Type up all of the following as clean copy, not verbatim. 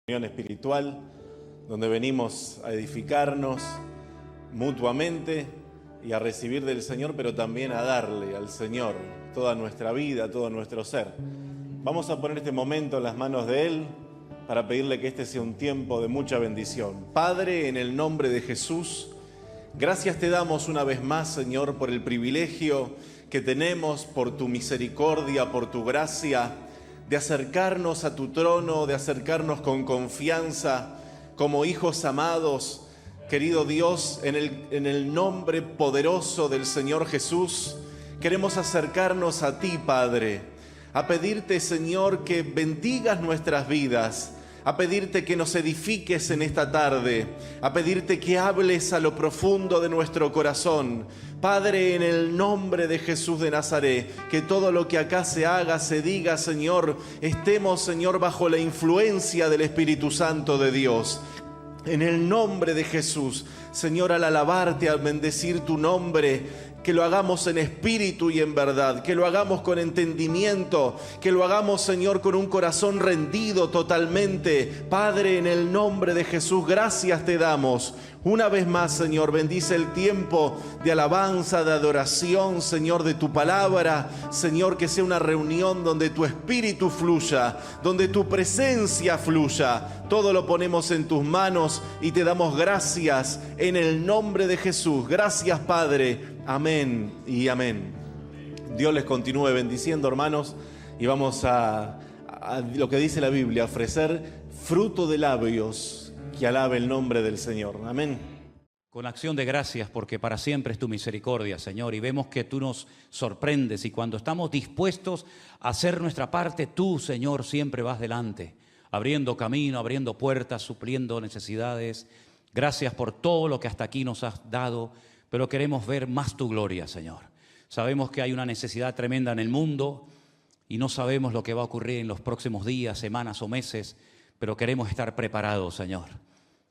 Reunión espiritual donde venimos a edificarnos mutuamente y a recibir del Señor, pero también a darle al Señor toda nuestra vida, todo nuestro ser. Vamos a poner este momento en las manos de Él para pedirle que este sea un tiempo de mucha bendición. Padre, en el nombre de Jesús, gracias te damos una vez más, Señor, por el privilegio que tenemos, por tu misericordia, por tu gracia, de acercarnos a tu trono, de acercarnos con confianza, como hijos amados. Querido Dios, en el nombre poderoso del Señor Jesús, queremos acercarnos a ti, Padre, a pedirte, Señor, que bendigas nuestras vidas, a pedirte que nos edifiques en esta tarde, a pedirte que hables a lo profundo de nuestro corazón. Padre, en el nombre de Jesús de Nazaret, que todo lo que acá se haga, se diga, Señor, estemos, Señor, bajo la influencia del Espíritu Santo de Dios. En el nombre de Jesús, Señor, al alabarte, al bendecir tu nombre, que lo hagamos en espíritu y en verdad, que lo hagamos con entendimiento, que lo hagamos, Señor, con un corazón rendido totalmente. Padre, en el nombre de Jesús, gracias te damos. Una vez más, Señor, bendice el tiempo de alabanza, de adoración, Señor, de tu palabra. Señor, que sea una reunión donde tu espíritu fluya, donde tu presencia fluya. Todo lo ponemos en tus manos y te damos gracias en el nombre de Jesús. Gracias, Padre. Amén y amén. Dios les continúe bendiciendo, hermanos, y vamos a lo que dice la Biblia, ofrecer fruto de labios que alabe el nombre del Señor. Amén. Con acción de gracias, porque para siempre es tu misericordia, Señor, y vemos que tú nos sorprendes, y cuando estamos dispuestos a hacer nuestra parte, tú, Señor, siempre vas delante, abriendo camino, abriendo puertas, supliendo necesidades. Gracias por todo lo que hasta aquí nos has dado, pero queremos ver más tu gloria, Señor. Sabemos que hay una necesidad tremenda en el mundo y no sabemos lo que va a ocurrir en los próximos días, semanas o meses, pero queremos estar preparados, Señor.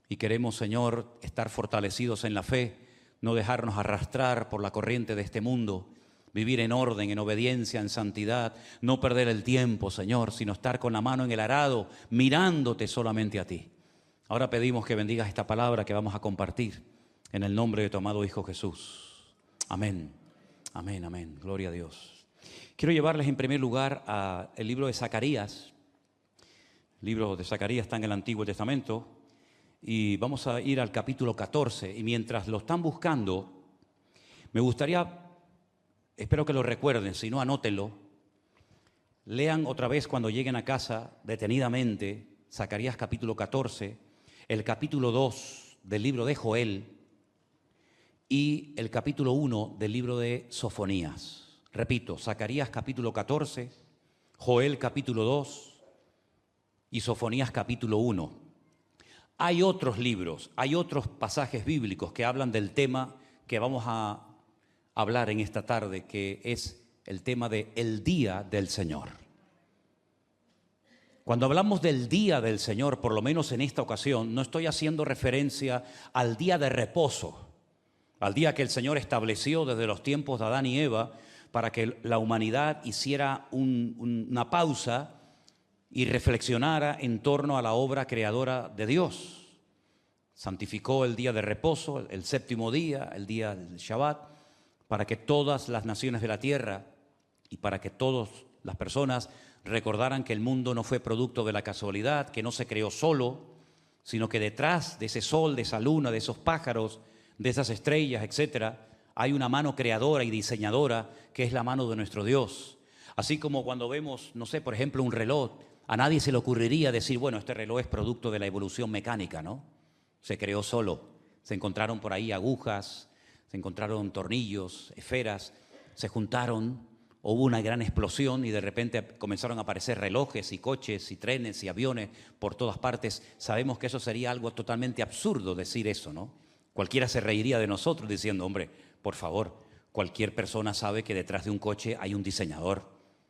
Y queremos, Señor, estar fortalecidos en la fe, no dejarnos arrastrar por la corriente de este mundo, vivir en orden, en obediencia, en santidad, no perder el tiempo, Señor, sino estar con la mano en el arado, mirándote solamente a ti. Ahora pedimos que bendigas esta palabra que vamos a compartir. En el nombre de tu amado Hijo Jesús. Amén. Amén, amén. Gloria a Dios. Quiero llevarles en primer lugar al libro de Zacarías. El libro de Zacarías está en el Antiguo Testamento. Y vamos a ir al capítulo 14. Y mientras lo están buscando, me gustaría, espero que lo recuerden, si no anótenlo. Lean otra vez cuando lleguen a casa, detenidamente, Zacarías capítulo 14, el capítulo 2 del libro de Joel, y el capítulo 1 del libro de Sofonías. Repito, Zacarías capítulo 14, Joel capítulo 2 y Sofonías capítulo 1. Hay otros libros, hay otros pasajes bíblicos que hablan del tema que vamos a hablar en esta tarde, que es el tema de el día del Señor. Cuando hablamos del día del Señor, por lo menos en esta ocasión, no estoy haciendo referencia al día de reposo, al día que el Señor estableció desde los tiempos de Adán y Eva para que la humanidad hiciera una pausa y reflexionara en torno a la obra creadora de Dios. Santificó el día de reposo, el séptimo día, el día del Shabbat, para que todas las naciones de la tierra y para que todas las personas recordaran que el mundo no fue producto de la casualidad, que no se creó solo, sino que detrás de ese sol, de esa luna, de esos pájaros, de esas estrellas, etcétera, hay una mano creadora y diseñadora que es la mano de nuestro Dios. Así como cuando vemos, no sé, por ejemplo, un reloj, a nadie se le ocurriría decir, bueno, este reloj es producto de la evolución mecánica, ¿no? Se creó solo. Se encontraron por ahí agujas, se encontraron tornillos, esferas, se juntaron, hubo una gran explosión y de repente comenzaron a aparecer relojes y coches y trenes y aviones por todas partes. Sabemos que eso sería algo totalmente absurdo decir eso, ¿no? Cualquiera se reiría de nosotros diciendo, hombre, por favor, cualquier persona sabe que detrás de un coche hay un diseñador,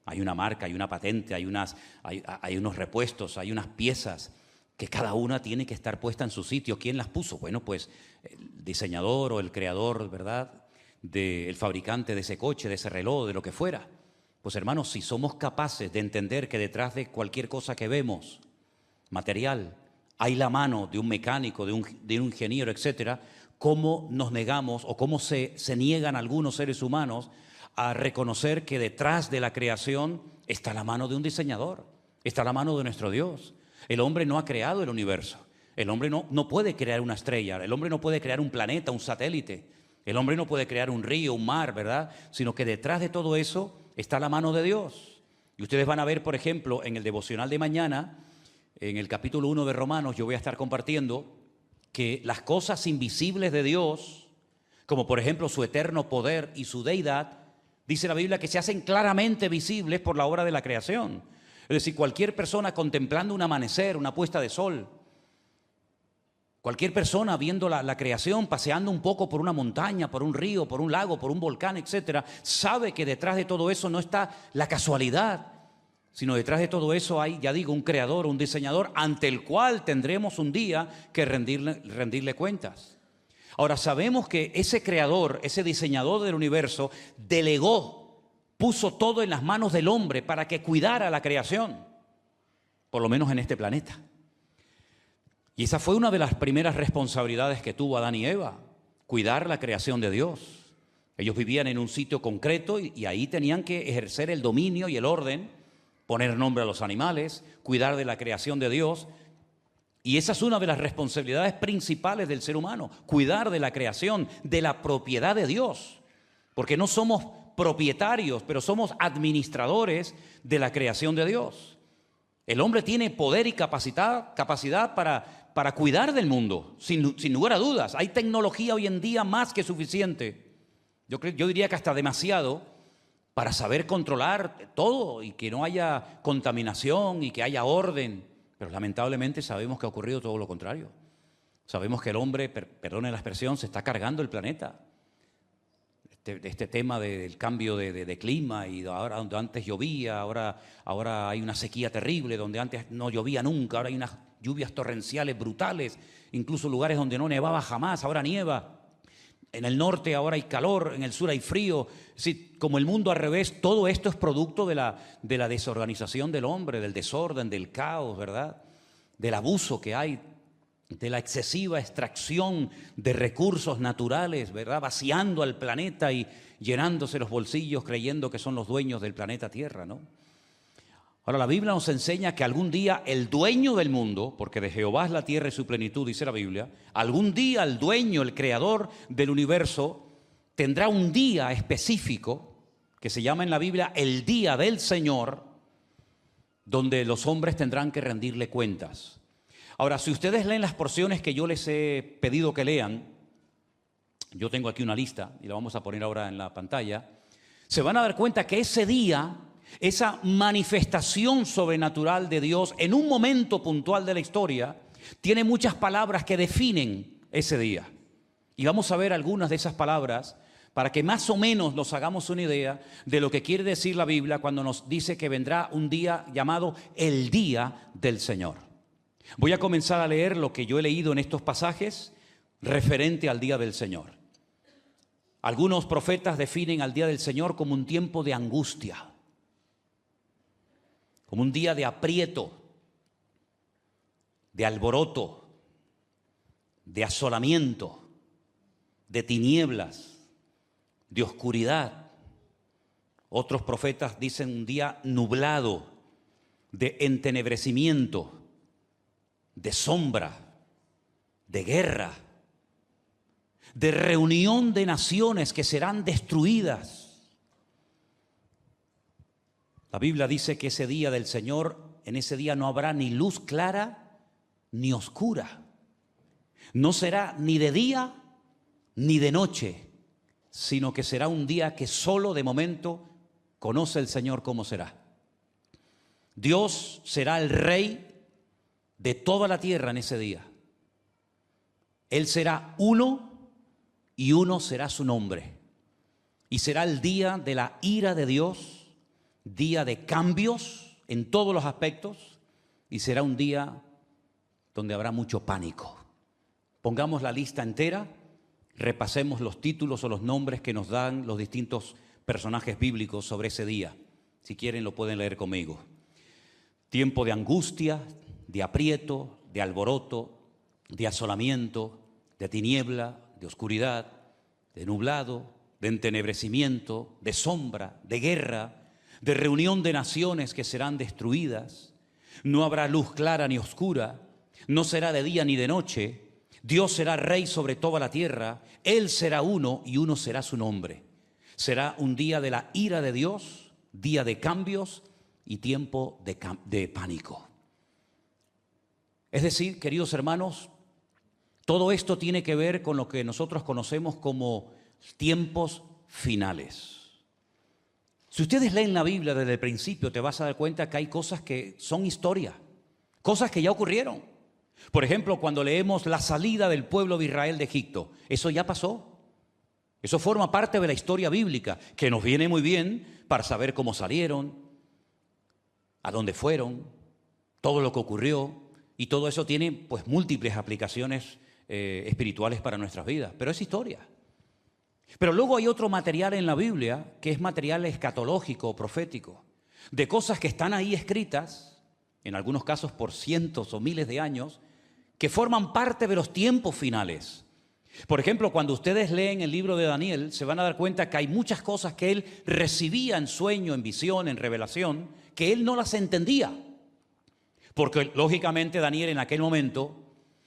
hay una marca, hay una patente, hay unos repuestos, hay unas piezas que cada una tiene que estar puesta en su sitio. ¿Quién las puso? Bueno, pues el diseñador o el creador, ¿verdad?, el fabricante de ese coche, de ese reloj, de lo que fuera. Pues hermanos, si somos capaces de entender que detrás de cualquier cosa que vemos, material, hay la mano de un mecánico, de un ingeniero, etcétera, ¿cómo nos negamos o cómo se niegan algunos seres humanos a reconocer que detrás de la creación está la mano de un diseñador, está la mano de nuestro Dios? El hombre no ha creado el universo, el hombre no puede crear una estrella, el hombre no puede crear un planeta, un satélite, el hombre no puede crear un río, un mar, ¿verdad? Sino que detrás de todo eso está la mano de Dios. Y ustedes van a ver, por ejemplo, en el devocional de mañana, en el capítulo 1 de Romanos, yo voy a estar compartiendo que las cosas invisibles de Dios, como por ejemplo su eterno poder y su deidad, dice la Biblia que se hacen claramente visibles por la obra de la creación. Es decir, cualquier persona contemplando un amanecer, una puesta de sol, cualquier persona viendo la creación, paseando un poco por una montaña, por un río, por un lago, por un volcán, etcétera, sabe que detrás de todo eso no está la casualidad, sino detrás de todo eso hay, ya digo, un creador, un diseñador, ante el cual tendremos un día que rendirle cuentas. Ahora, sabemos que ese creador, ese diseñador del universo, delegó, puso todo en las manos del hombre para que cuidara la creación, por lo menos en este planeta. Y esa fue una de las primeras responsabilidades que tuvo Adán y Eva, cuidar la creación de Dios. Ellos vivían en un sitio concreto y ahí tenían que ejercer el dominio y el orden, poner nombre a los animales, cuidar de la creación de Dios. Y esa es una de las responsabilidades principales del ser humano, cuidar de la creación, de la propiedad de Dios. Porque no somos propietarios, pero somos administradores de la creación de Dios. El hombre tiene poder y capacidad para cuidar del mundo, sin lugar a dudas. Hay tecnología hoy en día más que suficiente. Yo diría que hasta demasiado, para saber controlar todo y que no haya contaminación y que haya orden. Pero lamentablemente sabemos que ha ocurrido todo lo contrario. Sabemos que el hombre, perdone la expresión, se está cargando el planeta. Este tema del cambio de clima, y ahora donde antes llovía, ahora hay una sequía terrible, donde antes no llovía nunca, ahora hay unas lluvias torrenciales brutales, incluso lugares donde no nevaba jamás, ahora nieva. En el norte ahora hay calor, en el sur hay frío. Es decir, como el mundo al revés, todo esto es producto de la desorganización del hombre, del desorden, del caos, ¿verdad? Del abuso que hay, de la excesiva extracción de recursos naturales, ¿verdad? Vaciando al planeta y llenándose los bolsillos creyendo que son los dueños del planeta Tierra, ¿no? Ahora, la Biblia nos enseña que algún día el dueño del mundo, porque de Jehová es la tierra y su plenitud, dice la Biblia, algún día el dueño, el creador del universo, tendrá un día específico que se llama en la Biblia el día del Señor, donde los hombres tendrán que rendirle cuentas. Ahora, si ustedes leen las porciones que yo les he pedido que lean, yo tengo aquí una lista y la vamos a poner ahora en la pantalla, se van a dar cuenta que ese día, esa manifestación sobrenatural de Dios en un momento puntual de la historia, tiene muchas palabras que definen ese día. Y vamos a ver algunas de esas palabras para que más o menos nos hagamos una idea de lo que quiere decir la Biblia cuando nos dice que vendrá un día llamado el Día del Señor. Voy a comenzar a leer lo que yo he leído en estos pasajes referente al Día del Señor. Algunos profetas definen al Día del Señor como un tiempo de angustia, como un día de aprieto, de alboroto, de asolamiento, de tinieblas, de oscuridad. Otros profetas dicen un día nublado, de entenebrecimiento, de sombra, de guerra, de reunión de naciones que serán destruidas. La Biblia dice que ese día del Señor, en ese día no habrá ni luz clara ni oscura. No será ni de día ni de noche, sino que será un día que solo de momento conoce el Señor cómo será. Dios será el Rey de toda la tierra en ese día. Él será uno y uno será su nombre. Y será el día de la ira de Dios, día de cambios en todos los aspectos, y será un día donde habrá mucho pánico. Pongamos la lista entera, repasemos los títulos o los nombres que nos dan los distintos personajes bíblicos sobre ese día. Si quieren lo pueden leer conmigo. Tiempo de angustia, de aprieto, de alboroto, de asolamiento, de tiniebla, de oscuridad, de nublado, de entenebrecimiento, de sombra, de guerra, de reunión de naciones que serán destruidas. No habrá luz clara ni oscura, no será de día ni de noche. Dios será rey sobre toda la tierra, Él será uno y uno será su nombre. Será un día de la ira de Dios, día de cambios y tiempo de pánico. Es decir, queridos hermanos, todo esto tiene que ver con lo que nosotros conocemos como tiempos finales. Si ustedes leen la Biblia desde el principio, te vas a dar cuenta que hay cosas que son historia, cosas que ya ocurrieron. Por ejemplo, cuando leemos la salida del pueblo de Israel de Egipto, eso ya pasó. Eso forma parte de la historia bíblica, que nos viene muy bien para saber cómo salieron, a dónde fueron, todo lo que ocurrió, y todo eso tiene pues múltiples aplicaciones espirituales para nuestras vidas, pero es historia. Pero luego hay otro material en la Biblia que es material escatológico o profético, de cosas que están ahí escritas, en algunos casos por cientos o miles de años, que forman parte de los tiempos finales. Por ejemplo, cuando ustedes leen el libro de Daniel, se van a dar cuenta que hay muchas cosas que él recibía en sueño, en visión, en revelación, que él no las entendía. Porque lógicamente Daniel en aquel momento,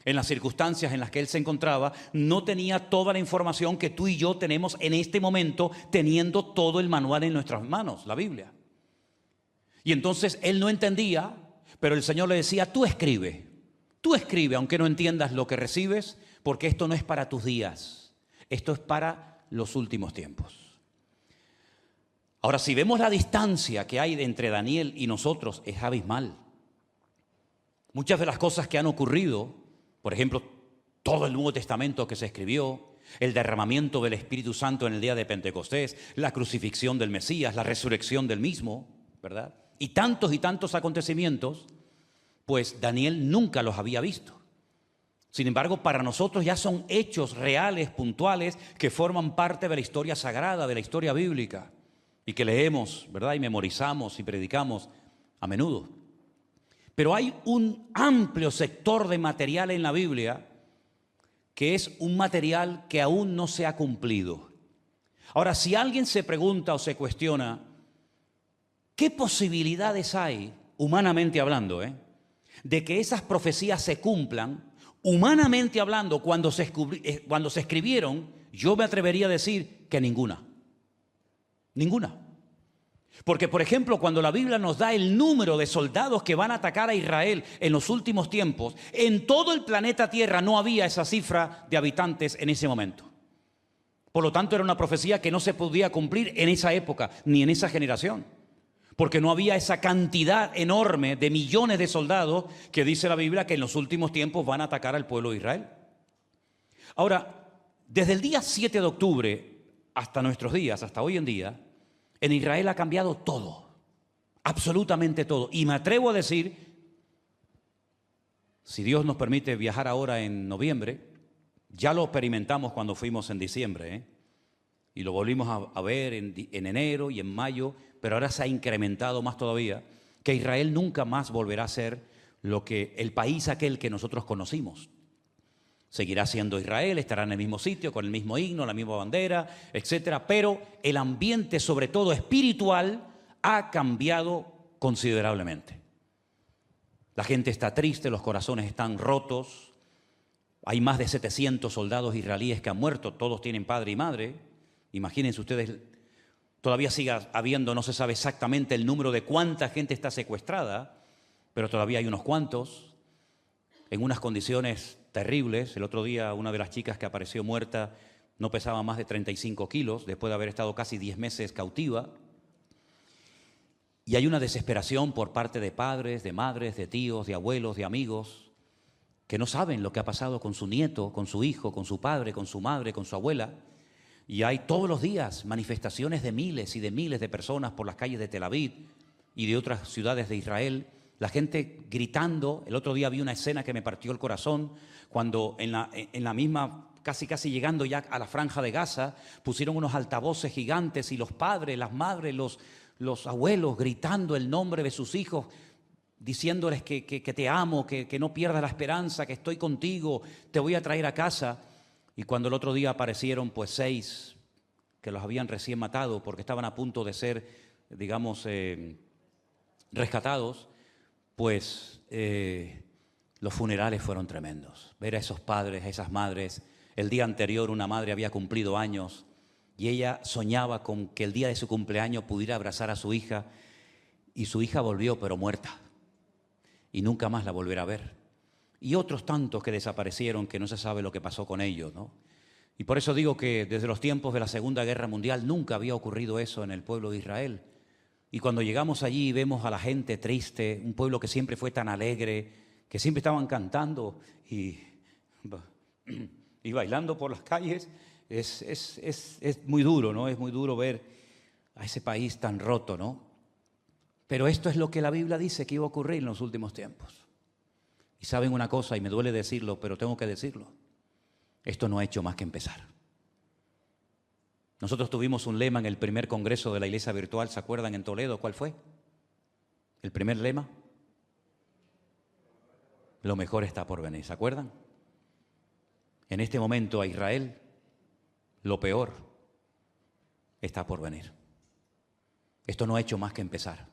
en las circunstancias en las que él se encontraba, no tenía toda la información que tú y yo tenemos en este momento, teniendo todo el manual en nuestras manos, la Biblia. Y entonces él no entendía, pero el Señor le decía, tú escribe, aunque no entiendas lo que recibes, porque esto no es para tus días, esto es para los últimos tiempos. Ahora, si vemos la distancia que hay entre Daniel y nosotros, es abismal. Muchas de las cosas que han ocurrido, por ejemplo, todo el Nuevo Testamento que se escribió, el derramamiento del Espíritu Santo en el día de Pentecostés, la crucifixión del Mesías, la resurrección del mismo, ¿verdad? Y tantos acontecimientos, pues Daniel nunca los había visto. Sin embargo, para nosotros ya son hechos reales, puntuales, que forman parte de la historia sagrada, de la historia bíblica, y que leemos, ¿verdad? Y memorizamos y predicamos a menudo. Pero hay un amplio sector de material en la Biblia que es un material que aún no se ha cumplido. Ahora, si alguien se pregunta o se cuestiona, ¿qué posibilidades hay, humanamente hablando, de que esas profecías se cumplan? Humanamente hablando, cuando se escribieron, yo me atrevería a decir que ninguna. Ninguna. Porque, por ejemplo, cuando la Biblia nos da el número de soldados que van a atacar a Israel en los últimos tiempos, en todo el planeta Tierra no había esa cifra de habitantes en ese momento. Por lo tanto, era una profecía que no se podía cumplir en esa época, ni en esa generación. Porque no había esa cantidad enorme de millones de soldados que dice la Biblia que en los últimos tiempos van a atacar al pueblo de Israel. Ahora, desde el día 7 de octubre hasta nuestros días, hasta hoy en día, en Israel ha cambiado todo, absolutamente todo. Y me atrevo a decir, si Dios nos permite viajar ahora en noviembre, ya lo experimentamos cuando fuimos en diciembre, y lo volvimos a ver en enero y en mayo, pero ahora se ha incrementado más todavía, que Israel nunca más volverá a ser lo que el país aquel que nosotros conocimos. Seguirá siendo Israel, estará en el mismo sitio, con el mismo himno, la misma bandera, etcétera, pero el ambiente, sobre todo espiritual, ha cambiado considerablemente. La gente está triste, los corazones están rotos. Hay más de 700 soldados israelíes que han muerto, todos tienen padre y madre. Imagínense ustedes, todavía sigue habiendo, no se sabe exactamente el número de cuánta gente está secuestrada, pero todavía hay unos cuantos, en unas condiciones terribles. El otro día una de las chicas que apareció muerta no pesaba más de 35 kilos, después de haber estado casi 10 meses cautiva. Y hay una desesperación por parte de padres, de madres, de tíos, de abuelos, de amigos, que no saben lo que ha pasado con su nieto, con su hijo, con su padre, con su madre, con su abuela. Y hay todos los días manifestaciones de miles y de miles de personas por las calles de Tel Aviv y de otras ciudades de Israel. La gente gritando. El otro día vi una escena que me partió el corazón cuando en la misma, casi llegando ya a la franja de Gaza, pusieron unos altavoces gigantes y los padres, las madres, los abuelos gritando el nombre de sus hijos, diciéndoles que te amo, que no pierdas la esperanza, que estoy contigo, te voy a traer a casa. Y cuando el otro día aparecieron pues 6 que los habían recién matado porque estaban a punto de ser, digamos, rescatados, pues los funerales fueron tremendos. Ver a esos padres, a esas madres. El día anterior una madre había cumplido años y ella soñaba con que el día de su cumpleaños pudiera abrazar a su hija, y su hija volvió pero muerta y nunca más la volverá a ver. Y otros tantos que desaparecieron, que no se sabe lo que pasó con ellos, ¿no? Y por eso digo que desde los tiempos de la Segunda Guerra Mundial nunca había ocurrido eso en el pueblo de Israel. Y cuando llegamos allí y vemos a la gente triste, un pueblo que siempre fue tan alegre, que siempre estaban cantando y bailando por las calles, es muy duro, ¿no? Es muy duro ver a ese país tan roto, ¿no? Pero esto es lo que la Biblia dice que iba a ocurrir en los últimos tiempos. Y saben una cosa, y me duele decirlo, pero tengo que decirlo. Esto no ha hecho más que empezar. Nosotros tuvimos un lema en el primer congreso de la Iglesia Virtual, ¿se acuerdan? En Toledo, ¿cuál fue? El primer lema. Lo mejor está por venir, ¿se acuerdan? En este momento a Israel, lo peor está por venir. Esto no ha hecho más que empezar.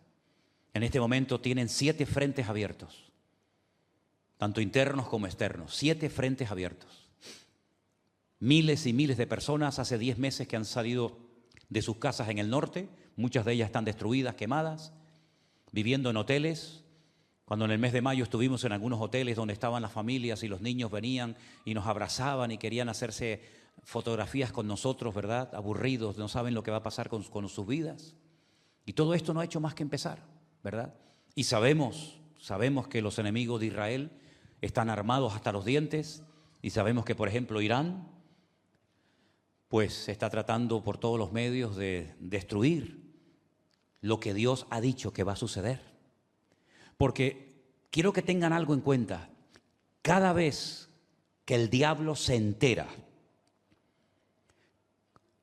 En este momento tienen 7 frentes abiertos, tanto internos como externos, 7 frentes abiertos. Miles y miles de personas hace 10 meses que han salido de sus casas en el norte, muchas de ellas están destruidas, quemadas, viviendo en hoteles. Cuando en el mes de mayo estuvimos en algunos hoteles donde estaban las familias y los niños venían y nos abrazaban y querían hacerse fotografías con nosotros, ¿verdad? Aburridos, no saben lo que va a pasar con sus vidas. Y todo esto no ha hecho más que empezar, ¿verdad? Y sabemos que los enemigos de Israel están armados hasta los dientes, y sabemos que, por ejemplo, Irán pues está tratando por todos los medios de destruir lo que Dios ha dicho que va a suceder. Porque quiero que tengan algo en cuenta. Cada vez que el diablo se entera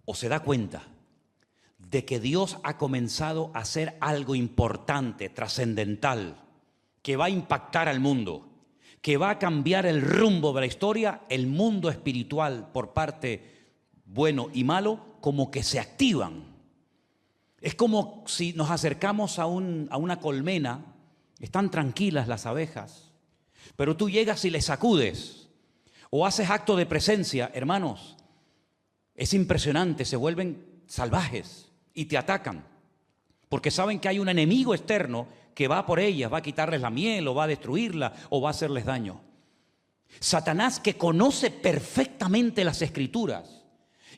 o se da cuenta de que Dios ha comenzado a hacer algo importante, trascendental, que va a impactar al mundo, que va a cambiar el rumbo de la historia, el mundo espiritual por parte bueno y malo como que se activan. Es como si nos acercamos a una colmena. Están tranquilas las abejas, pero tú llegas y les sacudes o haces acto de presencia, hermanos, es impresionante, se vuelven salvajes y te atacan, porque saben que hay un enemigo externo que va por ellas, va a quitarles la miel o va a destruirla o va a hacerles daño. Satanás, que conoce perfectamente las Escrituras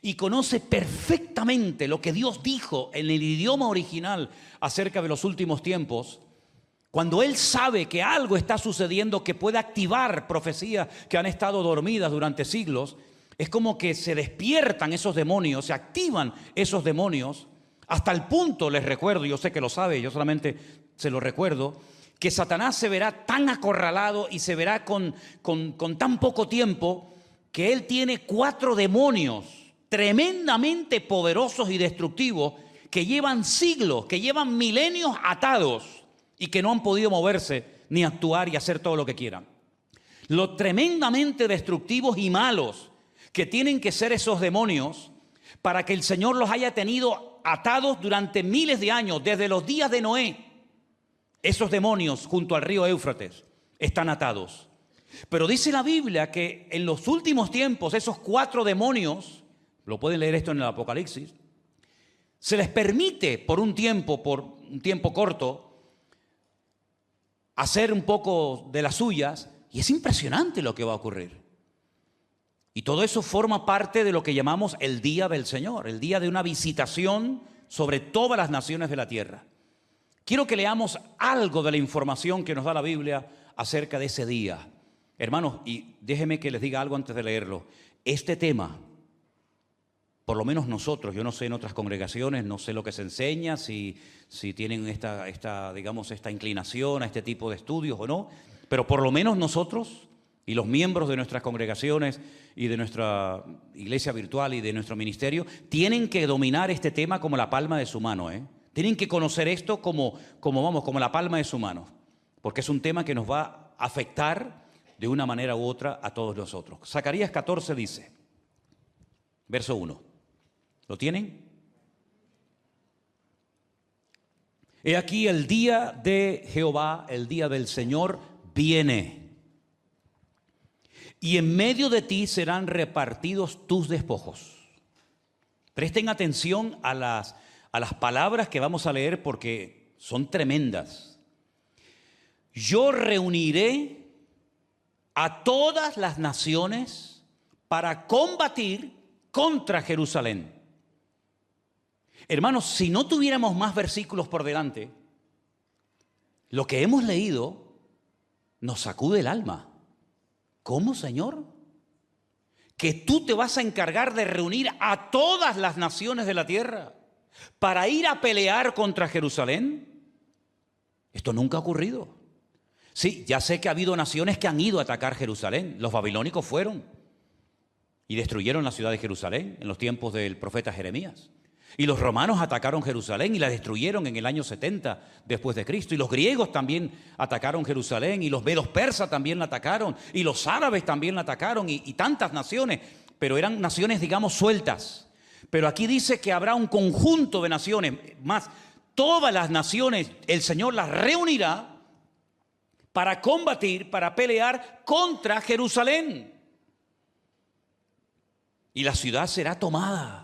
y conoce perfectamente lo que Dios dijo en el idioma original acerca de los últimos tiempos, cuando él sabe que algo está sucediendo que puede activar profecías que han estado dormidas durante siglos, es como que se despiertan esos demonios, se activan esos demonios, hasta el punto, les recuerdo, yo sé que lo sabe, yo solamente se lo recuerdo, que Satanás se verá tan acorralado y se verá con tan poco tiempo que él tiene 4 demonios tremendamente poderosos y destructivos que llevan siglos, que llevan milenios atados, y que no han podido moverse ni actuar y hacer todo lo que quieran. Lo tremendamente destructivos y malos que tienen que ser esos demonios para que el Señor los haya tenido atados durante miles de años, desde los días de Noé. Esos demonios junto al río Éufrates están atados. Pero dice la Biblia que en los últimos tiempos esos 4 demonios, lo pueden leer esto en el Apocalipsis, se les permite por un tiempo corto, hacer un poco de las suyas, y es impresionante lo que va a ocurrir. Y todo eso forma parte de lo que llamamos el día del Señor, el día de una visitación sobre todas las naciones de la tierra. Quiero que leamos algo de la información que nos da la Biblia acerca de ese día. Hermanos, y déjenme que les diga algo antes de leerlo. Este tema, por lo menos nosotros, yo no sé en otras congregaciones, no sé lo que se enseña, si tienen esta inclinación a este tipo de estudios o no, pero por lo menos nosotros y los miembros de nuestras congregaciones y de nuestra iglesia virtual y de nuestro ministerio tienen que dominar este tema como la palma de su mano, Tienen que conocer esto como la palma de su mano, porque es un tema que nos va a afectar de una manera u otra a todos nosotros. Zacarías 14 dice, verso 1, ¿lo tienen? He aquí el día de Jehová, el día del Señor viene, y en medio de ti serán repartidos tus despojos. Presten atención a las palabras que vamos a leer porque son tremendas. Yo reuniré a todas las naciones para combatir contra Jerusalén. Hermanos, si no tuviéramos más versículos por delante, lo que hemos leído nos sacude el alma. ¿Cómo, Señor? ¿Que tú te vas a encargar de reunir a todas las naciones de la tierra para ir a pelear contra Jerusalén? Esto nunca ha ocurrido. Sí, ya sé que ha habido naciones que han ido a atacar Jerusalén. Los babilónicos fueron y destruyeron la ciudad de Jerusalén en los tiempos del profeta Jeremías. Y los romanos atacaron Jerusalén y la destruyeron en el año 70 después de Cristo. Y los griegos también atacaron Jerusalén, y los medos persas también la atacaron, y los árabes también la atacaron, y tantas naciones, pero eran naciones, digamos, sueltas. Pero aquí dice que habrá un conjunto de naciones, más todas las naciones, el Señor las reunirá para combatir, para pelear contra Jerusalén. Y la ciudad será tomada.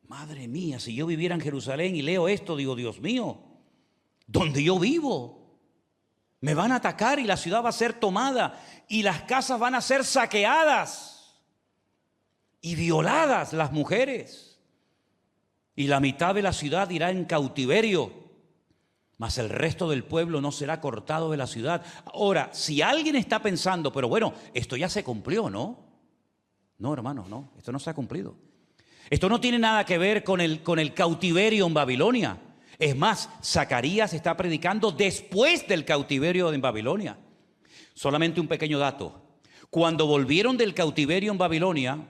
Madre mía, si yo viviera en Jerusalén y leo esto, digo, Dios mío, donde yo vivo, me van a atacar y la ciudad va a ser tomada y las casas van a ser saqueadas y violadas las mujeres. Y la mitad de la ciudad irá en cautiverio, mas el resto del pueblo no será cortado de la ciudad. Ahora, si alguien está pensando, pero bueno, esto ya se cumplió, ¿no? No, hermanos, no, esto no se ha cumplido. Esto no tiene nada que ver con el cautiverio en Babilonia. Es más, Zacarías está predicando después del cautiverio en Babilonia. Solamente un pequeño dato. Cuando volvieron del cautiverio en Babilonia,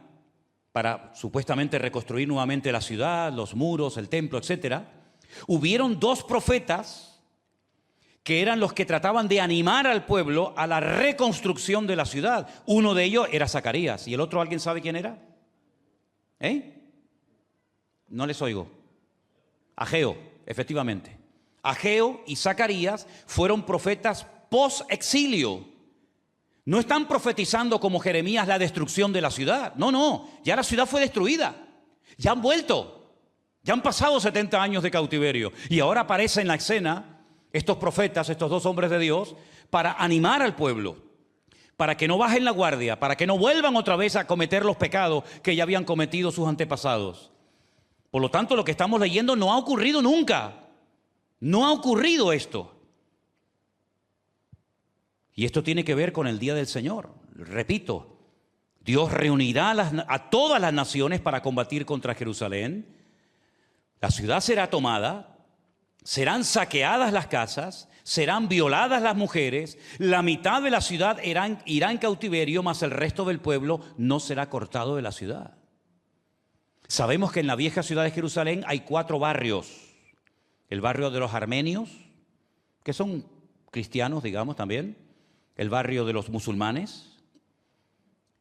para supuestamente reconstruir nuevamente la ciudad, los muros, el templo, etc., hubieron dos profetas que eran los que trataban de animar al pueblo a la reconstrucción de la ciudad. Uno de ellos era Zacarías, y el otro, ¿alguien sabe quién era? No les oigo. Ageo, efectivamente. Ageo y Zacarías fueron profetas post-exilio. No están profetizando como Jeremías la destrucción de la ciudad. No, ya la ciudad fue destruida. Ya han vuelto. Ya han pasado 70 años de cautiverio. Y ahora aparecen en la escena estos profetas, estos dos hombres de Dios, para animar al pueblo, para que no bajen la guardia, para que no vuelvan otra vez a cometer los pecados que ya habían cometido sus antepasados. Por lo tanto, lo que estamos leyendo no ha ocurrido nunca. No ha ocurrido esto. Y esto tiene que ver con el día del Señor. Repito, Dios reunirá a todas las naciones para combatir contra Jerusalén. La ciudad será tomada, serán saqueadas las casas, serán violadas las mujeres, la mitad de la ciudad irá en cautiverio, mas el resto del pueblo no será cortado de la ciudad. Sabemos que en la vieja ciudad de Jerusalén hay 4 barrios. El barrio de los armenios, que son cristianos, digamos, también. El barrio de los musulmanes.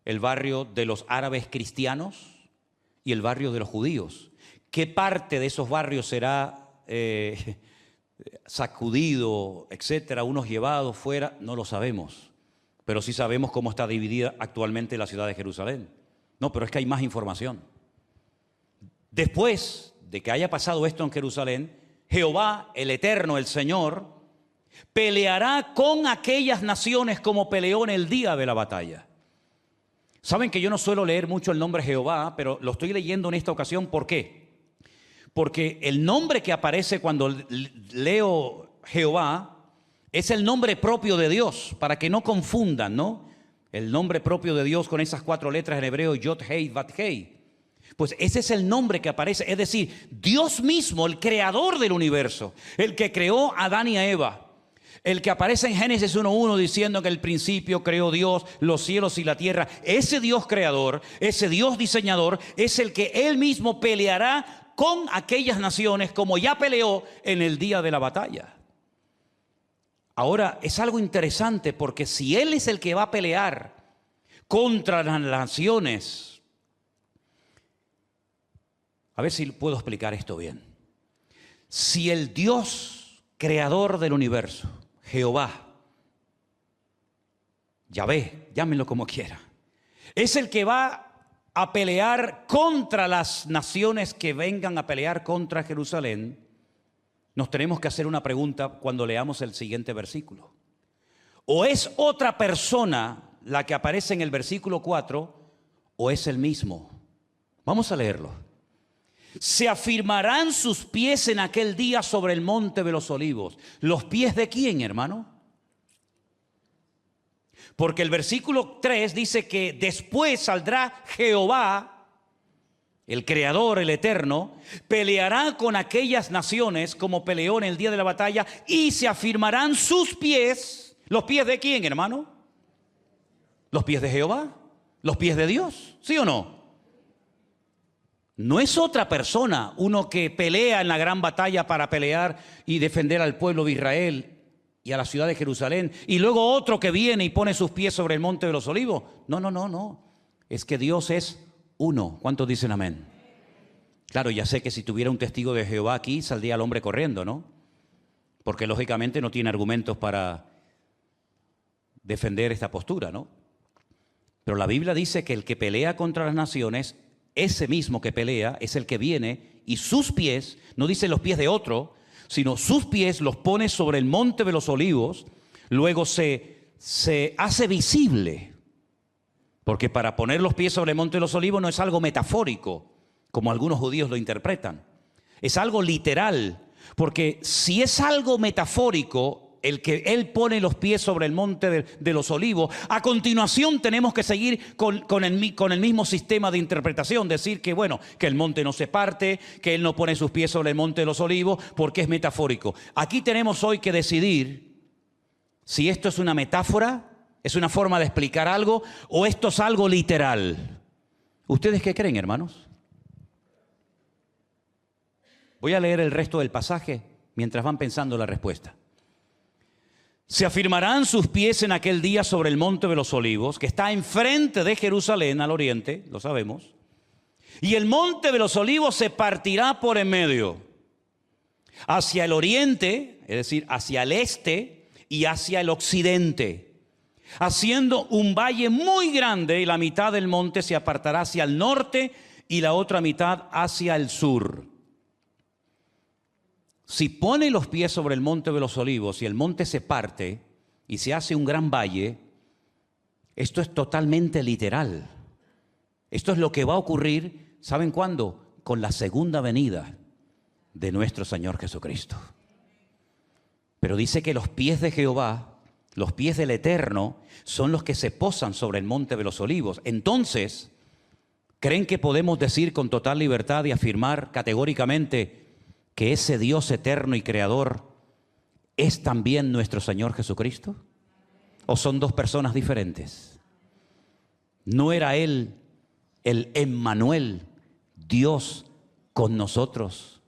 El barrio de los árabes cristianos. Y el barrio de los judíos. ¿Qué parte de esos barrios será sacudido, etcétera, unos llevados fuera? No lo sabemos. Pero sí sabemos cómo está dividida actualmente la ciudad de Jerusalén. No, pero es que hay más información. Después de que haya pasado esto en Jerusalén, Jehová, el Eterno, el Señor, peleará con aquellas naciones como peleó en el día de la batalla. Saben que yo no suelo leer mucho el nombre Jehová, pero lo estoy leyendo en esta ocasión. ¿Por qué? Porque el nombre que aparece cuando leo Jehová es el nombre propio de Dios, para que no confundan, ¿no? El nombre propio de Dios con esas 4 letras en hebreo, Yod, Hei, Vat, Hei. Pues ese es el nombre que aparece, es decir, Dios mismo, el creador del universo, el que creó a Adán y a Eva, el que aparece en Génesis 1:1 diciendo que en el principio creó Dios los cielos y la tierra. Ese Dios creador, ese Dios diseñador, es el que Él mismo peleará con aquellas naciones como ya peleó en el día de la batalla. Ahora, es algo interesante porque si Él es el que va a pelear contra las naciones, a ver si puedo explicar esto bien. Si el Dios creador del universo, Jehová, Yahvé, llámenlo como quiera, es el que va a pelear contra las naciones que vengan a pelear contra Jerusalén, nos tenemos que hacer una pregunta cuando leamos el siguiente versículo. ¿O es otra persona la que aparece en el versículo 4 o es el mismo? Vamos a leerlo. Se afirmarán sus pies en aquel día sobre el monte de los olivos. ¿Los pies de quién, hermano? Porque el versículo 3 dice que después saldrá Jehová, el Creador, el Eterno, peleará con aquellas naciones como peleó en el día de la batalla y se afirmarán sus pies. ¿Los pies de quién, hermano? ¿Los pies de Jehová? ¿Los pies de Dios? ¿Sí o no? No es otra persona, uno que pelea en la gran batalla para pelear y defender al pueblo de Israel y a la ciudad de Jerusalén, y luego otro que viene y pone sus pies sobre el monte de los olivos. No. Es que Dios es uno. ¿Cuántos dicen amén? Claro, ya sé que si tuviera un testigo de Jehová aquí, saldría el hombre corriendo, ¿no? Porque lógicamente no tiene argumentos para defender esta postura, ¿no? Pero la Biblia dice que el que pelea contra las naciones, ese mismo que pelea, es el que viene y sus pies, no dice los pies de otro, sino sus pies los pone sobre el monte de los olivos, luego se hace visible. Porque para poner los pies sobre el monte de los olivos no es algo metafórico, como algunos judíos lo interpretan. Es algo literal, porque si es algo metafórico, el que Él pone los pies sobre el monte de los olivos, a continuación tenemos que seguir con el mismo sistema de interpretación, decir que bueno, que el monte no se parte, que Él no pone sus pies sobre el monte de los olivos, porque es metafórico. Aquí tenemos hoy que decidir si esto es una metáfora, ¿es una forma de explicar algo o esto es algo literal? ¿Ustedes qué creen, hermanos? Voy a leer el resto del pasaje mientras van pensando la respuesta. Se afirmarán sus pies en aquel día sobre el monte de los olivos, que está enfrente de Jerusalén, al oriente, lo sabemos. Y el monte de los olivos se partirá por en medio, hacia el oriente, es decir, hacia el este y hacia el occidente, haciendo un valle muy grande, y la mitad del monte se apartará hacia el norte y la otra mitad hacia el sur. Si pone los pies sobre el monte de los olivos y el monte se parte y se hace un gran valle, esto es totalmente literal. Esto es lo que va a ocurrir, ¿saben cuándo? Con la segunda venida de nuestro Señor Jesucristo. Pero dice que los pies de Jehová, los pies del Eterno, son los que se posan sobre el monte de los olivos. Entonces, ¿creen que podemos decir con total libertad y afirmar categóricamente que ese Dios eterno y creador es también nuestro Señor Jesucristo? ¿O son dos personas diferentes? ¿No era Él el Emmanuel, Dios con nosotros?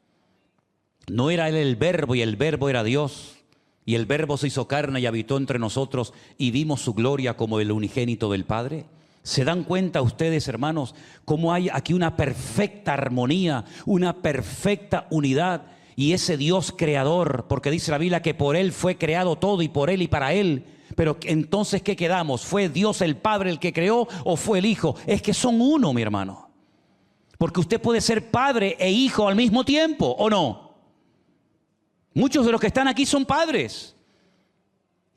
¿No era Él el Verbo y el Verbo era Dios? Y el Verbo se hizo carne y habitó entre nosotros y vimos su gloria como el unigénito del Padre. ¿Se dan cuenta ustedes, hermanos, cómo hay aquí una perfecta armonía, una perfecta unidad? Y ese Dios creador, porque dice la Biblia que por Él fue creado todo y por Él y para Él. Pero entonces, ¿qué quedamos? ¿Fue Dios el Padre el que creó o fue el Hijo? Es que son uno, mi hermano. Porque usted puede ser padre e hijo al mismo tiempo, ¿o no? Muchos de los que están aquí son padres.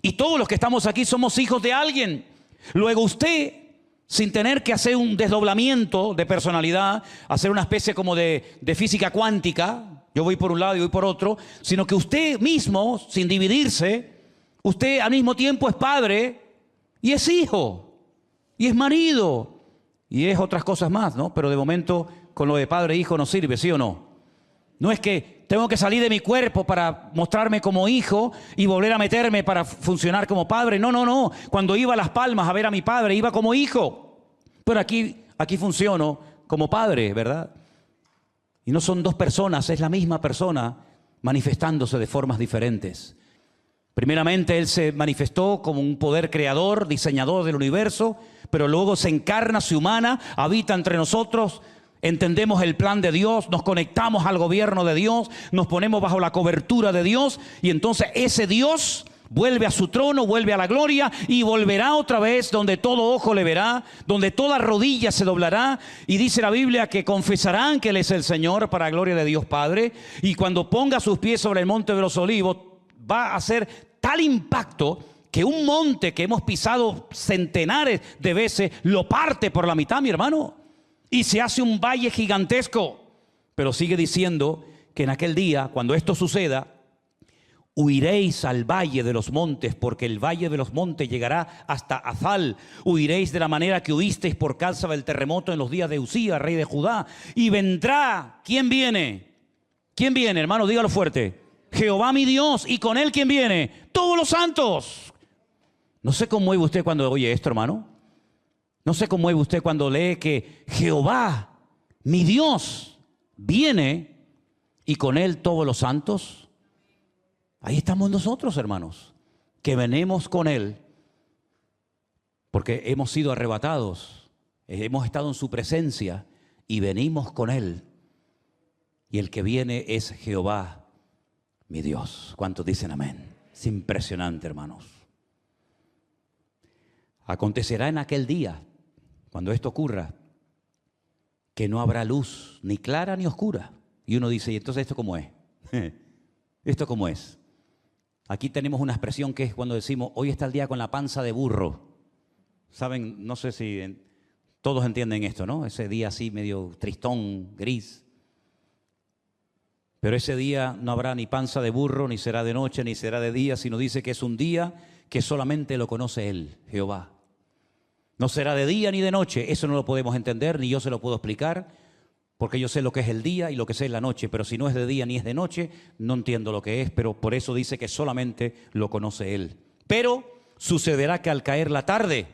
Y todos los que estamos aquí somos hijos de alguien. Luego usted, sin tener que hacer un desdoblamiento de personalidad, hacer una especie como de física cuántica, yo voy por un lado y voy por otro, sino que usted mismo, sin dividirse, usted al mismo tiempo es padre y es hijo y es marido y es otras cosas más, ¿no? Pero de momento con lo de padre e hijo no sirve, ¿sí o no? No es que tengo que salir de mi cuerpo para mostrarme como hijo y volver a meterme para funcionar como padre. No. Cuando iba a Las Palmas a ver a mi padre, iba como hijo. Pero aquí funciono como padre, ¿verdad? Y no son dos personas, es la misma persona manifestándose de formas diferentes. Primeramente Él se manifestó como un poder creador, diseñador del universo, pero luego se encarna, se humana, habita entre nosotros. Entendemos el plan de Dios, nos conectamos al gobierno de Dios, nos ponemos bajo la cobertura de Dios y entonces ese Dios vuelve a su trono, vuelve a la gloria y volverá otra vez donde todo ojo le verá, donde toda rodilla se doblará y dice la Biblia que confesarán que Él es el Señor para la gloria de Dios Padre, y cuando ponga sus pies sobre el monte de los olivos va a hacer tal impacto que un monte que hemos pisado centenares de veces lo parte por la mitad, mi hermano. Y se hace un valle gigantesco. Pero sigue diciendo que en aquel día, cuando esto suceda, huiréis al valle de los montes, porque el valle de los montes llegará hasta Azal. Huiréis de la manera que huisteis por causa del terremoto en los días de Usías, rey de Judá. Y vendrá, ¿quién viene? ¿Quién viene, hermano? Dígalo fuerte. Jehová mi Dios. ¿Y con Él quién viene? Todos los santos. No sé cómo mueve usted cuando oye esto, hermano. No sé cómo mueve usted cuando lee que Jehová, mi Dios, viene y con Él todos los santos. Ahí estamos nosotros, hermanos, que venimos con Él porque hemos sido arrebatados, hemos estado en su presencia y venimos con Él. Y el que viene es Jehová, mi Dios. ¿Cuántos dicen amén? Es impresionante, hermanos. Acontecerá en aquel día, cuando esto ocurra, que no habrá luz, ni clara ni oscura. Y uno dice, ¿y entonces esto cómo es? ¿Esto cómo es? Aquí tenemos una expresión que es cuando decimos, hoy está el día con la panza de burro. ¿Saben? No sé si todos entienden esto, ¿no? Ese día así medio tristón, gris. Pero ese día no habrá ni panza de burro, ni será de noche, ni será de día, sino dice que es un día que solamente lo conoce Él, Jehová. No será de día ni de noche, eso no lo podemos entender, ni yo se lo puedo explicar, porque yo sé lo que es el día y lo que es la noche, pero si no es de día ni es de noche, no entiendo lo que es, pero por eso dice que solamente lo conoce Él. Pero sucederá que al caer la tarde,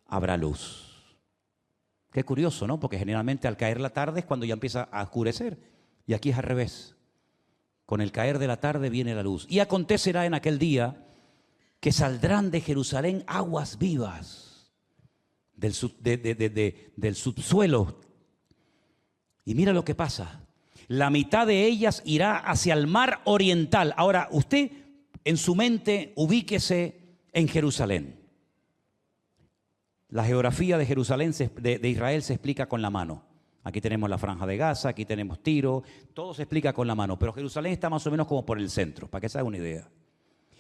habrá luz. Qué curioso, ¿no? Porque generalmente al caer la tarde es cuando ya empieza a oscurecer, y aquí es al revés. Con el caer de la tarde viene la luz. Y acontecerá en aquel día que saldrán de Jerusalén aguas vivas, del subsuelo. Y mira lo que pasa. La mitad de ellas irá hacia el mar oriental. Ahora, usted en su mente ubíquese en Jerusalén. La geografía de Jerusalén, de Israel, se explica con la mano. Aquí tenemos la Franja de Gaza, aquí tenemos Tiro, todo se explica con la mano. Pero Jerusalén está más o menos como por el centro, para que se haga una idea.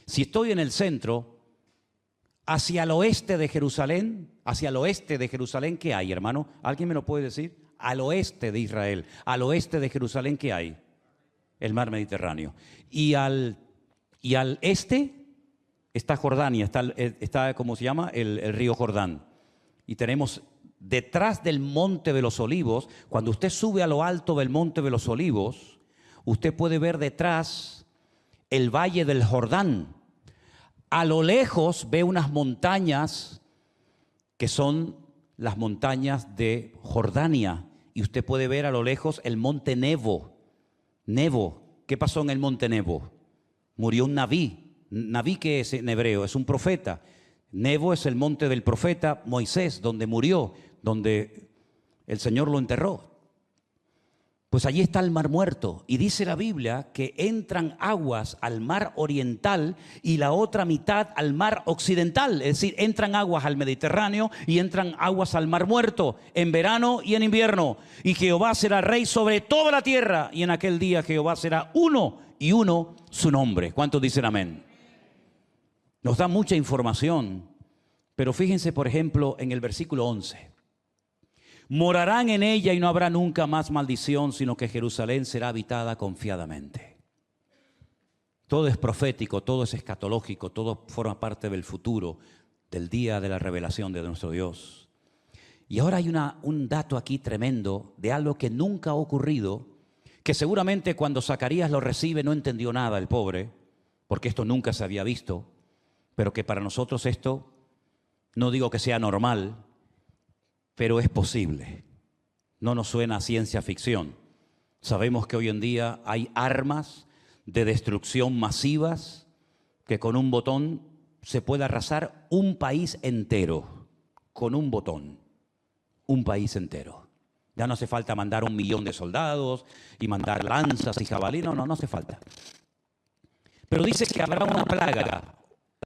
Si estoy en el centro, hacia el oeste de Jerusalén, ¿qué hay, hermano? ¿Alguien me lo puede decir? Al oeste de Israel, al oeste de Jerusalén, ¿qué hay? El mar Mediterráneo. Y al este está Jordania, está ¿cómo se llama? El río Jordán. Y tenemos detrás del Monte de los Olivos, cuando usted sube a lo alto del Monte de los Olivos, usted puede ver detrás el Valle del Jordán. A lo lejos ve unas montañas que son las montañas de Jordania. Y usted puede ver a lo lejos el monte Nebo. Nebo. ¿Qué pasó en el monte Nebo? Murió un Naví. Naví, ¿qué es en hebreo? Es un profeta. Nebo es el monte del profeta Moisés, donde murió, donde el Señor lo enterró. Pues allí está el mar muerto y dice la Biblia que entran aguas al mar oriental y la otra mitad al mar occidental. Es decir, entran aguas al Mediterráneo y entran aguas al mar muerto en verano y en invierno. Y Jehová será rey sobre toda la tierra y en aquel día Jehová será uno y uno su nombre. ¿Cuántos dicen amén? Nos da mucha información, pero fíjense por ejemplo en el versículo 11. Morarán en ella y no habrá nunca más maldición, sino que Jerusalén será habitada confiadamente. Todo es profético, todo es escatológico, todo forma parte del futuro, del día de la revelación de nuestro Dios. Y ahora hay un dato aquí tremendo de algo que nunca ha ocurrido, que seguramente cuando Zacarías lo recibe no entendió nada el pobre, porque esto nunca se había visto, pero que para nosotros esto, no digo que sea normal, pero es posible. No nos suena a ciencia ficción. Sabemos que hoy en día hay armas de destrucción masivas que con un botón se puede arrasar un país entero. Con un botón, un país entero. Ya no hace falta mandar 1 millón de soldados y mandar lanzas y jabalí. No hace falta. Pero dice que habrá una plaga.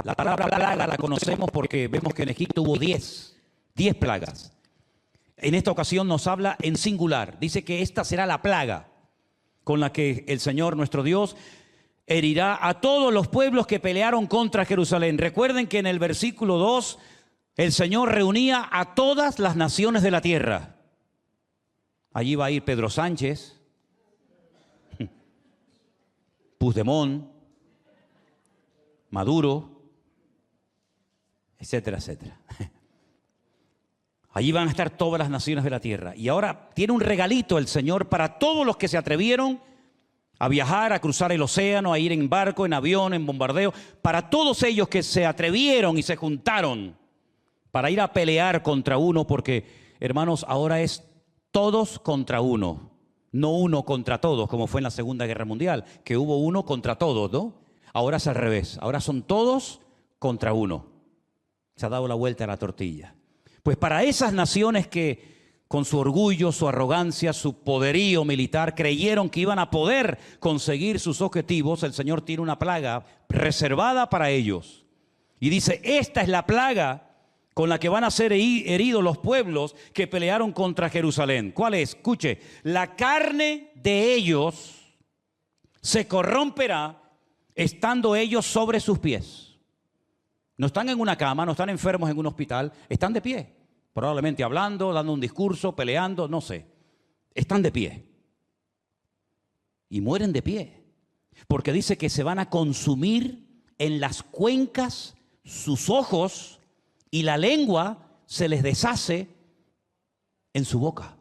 La palabra plaga la conocemos porque vemos que en Egipto hubo 10 plagas. En esta ocasión nos habla en singular. Dice que esta será la plaga con la que el Señor nuestro Dios herirá a todos los pueblos que pelearon contra Jerusalén. Recuerden que en el versículo 2 el Señor reunía a todas las naciones de la tierra. Allí va a ir Pedro Sánchez, Puigdemont, Maduro, etcétera, etcétera. Allí van a estar todas las naciones de la tierra. Y ahora tiene un regalito el Señor para todos los que se atrevieron a viajar, a cruzar el océano, a ir en barco, en avión, en bombardeo. Para todos ellos que se atrevieron y se juntaron para ir a pelear contra uno, porque, hermanos, ahora es todos contra uno, no uno contra todos, como fue en la Segunda Guerra Mundial, que hubo uno contra todos, ¿no? Ahora es al revés, ahora son todos contra uno. Se ha dado la vuelta a la tortilla. Pues para esas naciones que con su orgullo, su arrogancia, su poderío militar creyeron que iban a poder conseguir sus objetivos, el Señor tiene una plaga reservada para ellos. Y dice, esta es la plaga con la que van a ser heridos los pueblos que pelearon contra Jerusalén. ¿Cuál es? Escuche, la carne de ellos se corromperá estando ellos sobre sus pies. No están en una cama, no están enfermos en un hospital, están de pie. Probablemente hablando, dando un discurso, peleando, no sé. Están de pie. Y mueren de pie. Porque dice que se van a consumir en las cuencas sus ojos y la lengua se les deshace en su boca.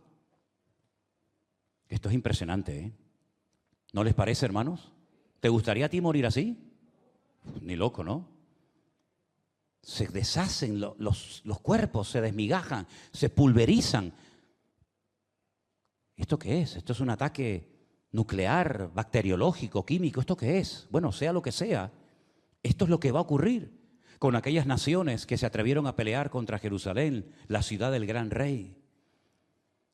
Esto es impresionante, ¿eh? ¿No les parece, hermanos? ¿Te gustaría a ti morir así? Ni loco, ¿no? Se deshacen los cuerpos, se desmigajan, se pulverizan. ¿Esto qué es? ¿Esto es un ataque nuclear, bacteriológico, químico? ¿Esto qué es? Bueno, sea lo que sea, esto es lo que va a ocurrir con aquellas naciones que se atrevieron a pelear contra Jerusalén, la ciudad del gran rey.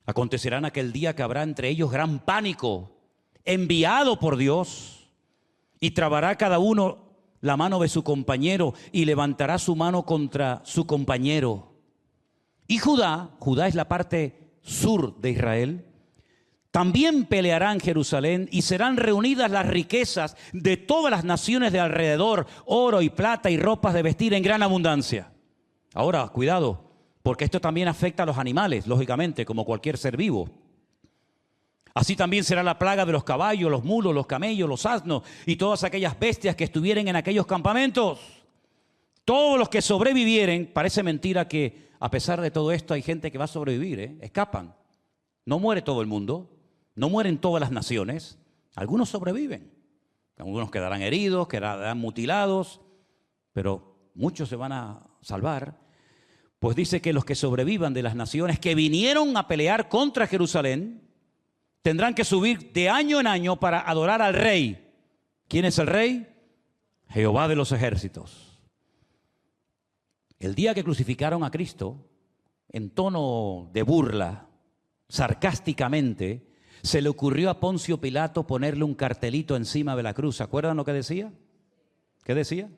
Acontecerá en aquel día que habrá entre ellos gran pánico, enviado por Dios, y trabará cada uno la mano de su compañero y levantará su mano contra su compañero. Y Judá es la parte sur de Israel, también peleará en Jerusalén y serán reunidas las riquezas de todas las naciones de alrededor, oro y plata y ropas de vestir en gran abundancia. Ahora, cuidado, porque esto también afecta a los animales, lógicamente, como cualquier ser vivo. Así también será la plaga de los caballos, los mulos, los camellos, los asnos y todas aquellas bestias que estuvieren en aquellos campamentos. Todos los que sobrevivieren, parece mentira que a pesar de todo esto hay gente que va a sobrevivir, escapan. No muere todo el mundo, no mueren todas las naciones, algunos sobreviven. Algunos quedarán heridos, quedarán mutilados, pero muchos se van a salvar. Pues dice que los que sobrevivan de las naciones que vinieron a pelear contra Jerusalén, tendrán que subir de año en año para adorar al rey. ¿Quién es el rey? Jehová de los ejércitos. El día que crucificaron a Cristo, en tono de burla, sarcásticamente, se le ocurrió a Poncio Pilato ponerle un cartelito encima de la cruz. ¿Se acuerdan lo que decía? ¿Qué decía?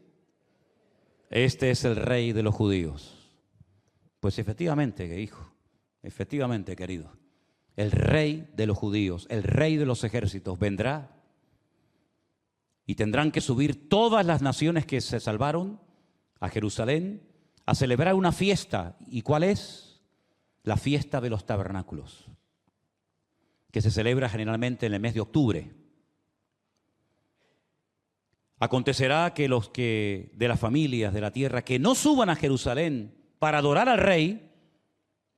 Este es el rey de los judíos. Pues efectivamente, hijo, efectivamente, querido. El rey de los judíos, el rey de los ejércitos vendrá y tendrán que subir todas las naciones que se salvaron a Jerusalén a celebrar una fiesta. ¿Y cuál es? La fiesta de los tabernáculos, que se celebra generalmente en el mes de octubre. Acontecerá que los que de las familias de la tierra que no suban a Jerusalén para adorar al rey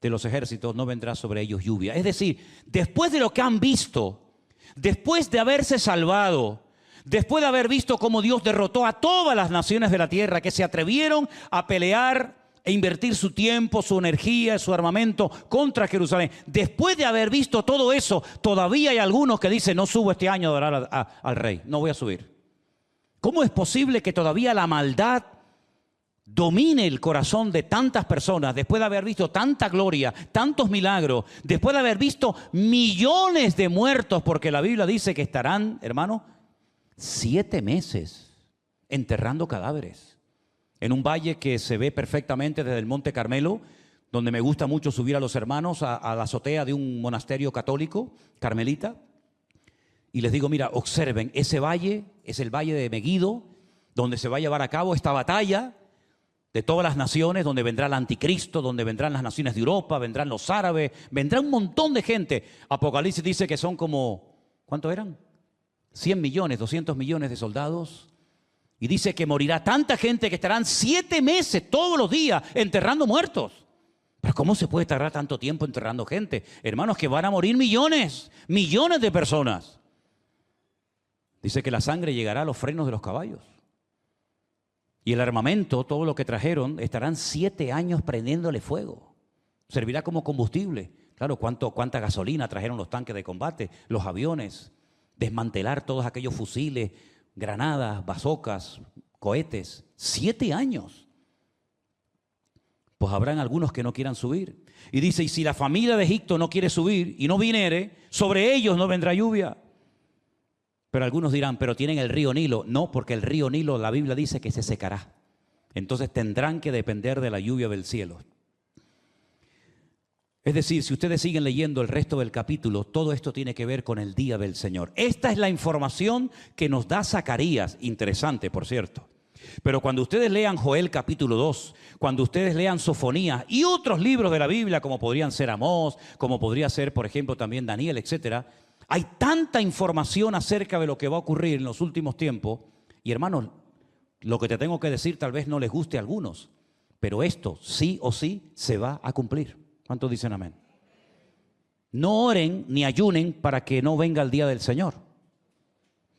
de los ejércitos, no vendrá sobre ellos lluvia. Es decir, después de lo que han visto, después de haberse salvado, después de haber visto cómo Dios derrotó a todas las naciones de la tierra que se atrevieron a pelear e invertir su tiempo, su energía, su armamento contra Jerusalén, después de haber visto todo eso, todavía hay algunos que dicen, no subo este año a adorar al rey, no voy a subir. ¿Cómo es posible que todavía la maldad domine el corazón de tantas personas después de haber visto tanta gloria, tantos milagros, después de haber visto millones de muertos? Porque la Biblia dice que estarán, hermano, 7 meses enterrando cadáveres en un valle que se ve perfectamente desde el Monte Carmelo, donde me gusta mucho subir a los hermanos a la azotea de un monasterio católico, carmelita, y les digo, mira, observen, ese valle es el valle de Megiddo, donde se va a llevar a cabo esta batalla de todas las naciones, donde vendrá el anticristo, donde vendrán las naciones de Europa, vendrán los árabes, vendrá un montón de gente. Apocalipsis dice que son como, ¿cuánto eran? 100 millones, 200 millones de soldados. Y dice que morirá tanta gente que estarán 7 meses todos los días enterrando muertos. Pero ¿cómo se puede tardar tanto tiempo enterrando gente? Hermanos, que van a morir millones, millones de personas. Dice que la sangre llegará a los frenos de los caballos. Y el armamento, todo lo que trajeron, estarán 7 años prendiéndole fuego. Servirá como combustible. Claro, cuánta gasolina trajeron los tanques de combate, los aviones, desmantelar todos aquellos fusiles, granadas, bazocas, cohetes. 7 años. Pues habrán algunos que no quieran subir. Y dice, y si la familia de Egipto no quiere subir y no viniere, sobre ellos no vendrá lluvia. Pero algunos dirán, pero tienen el río Nilo. No, porque el río Nilo, la Biblia dice que se secará. Entonces tendrán que depender de la lluvia del cielo. Es decir, si ustedes siguen leyendo el resto del capítulo, todo esto tiene que ver con el día del Señor. Esta es la información que nos da Zacarías. Interesante, por cierto. Pero cuando ustedes lean Joel capítulo 2, cuando ustedes lean Sofonías y otros libros de la Biblia, como podrían ser Amós, como podría ser, por ejemplo, también Daniel, etcétera, hay tanta información acerca de lo que va a ocurrir en los últimos tiempos. Y hermanos, lo que te tengo que decir tal vez no les guste a algunos, pero esto sí o sí se va a cumplir. ¿Cuántos dicen amén? No oren ni ayunen para que no venga el día del Señor,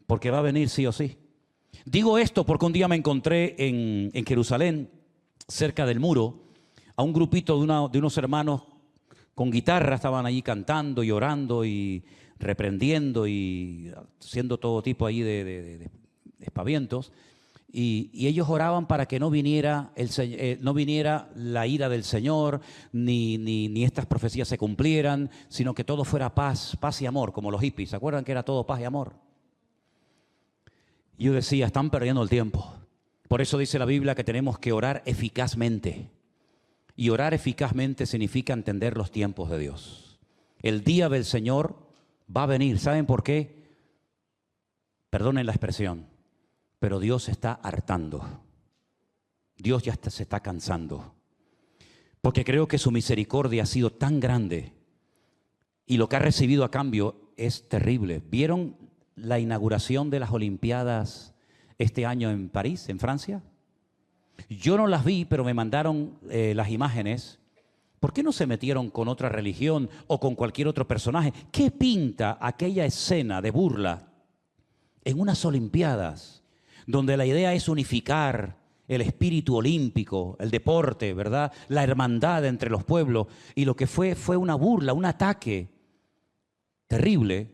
porque va a venir sí o sí. Digo esto porque un día me encontré en Jerusalén, cerca del muro, a un grupito de unos hermanos con guitarra. Estaban allí cantando y orando y reprendiendo y haciendo todo tipo ahí de espavientos. Y ellos oraban para que no viniera la ira del Señor, ni estas profecías se cumplieran, sino que todo fuera paz y amor, como los hippies. ¿Se acuerdan que era todo paz y amor? Yo decía, están perdiendo el tiempo. Por eso dice la Biblia que tenemos que orar eficazmente. Y orar eficazmente significa entender los tiempos de Dios. El día del Señor va a venir. ¿Saben por qué? Perdonen la expresión, pero Dios se está hartando. Dios ya se está cansando. Porque creo que su misericordia ha sido tan grande y lo que ha recibido a cambio es terrible. ¿Vieron la inauguración de las Olimpiadas este año en París, en Francia? Yo no las vi, pero me mandaron las imágenes. ¿Por qué no se metieron con otra religión o con cualquier otro personaje? ¿Qué pinta aquella escena de burla en unas Olimpiadas donde la idea es unificar el espíritu olímpico, el deporte, ¿verdad? La hermandad entre los pueblos, y lo que fue una burla, un ataque terrible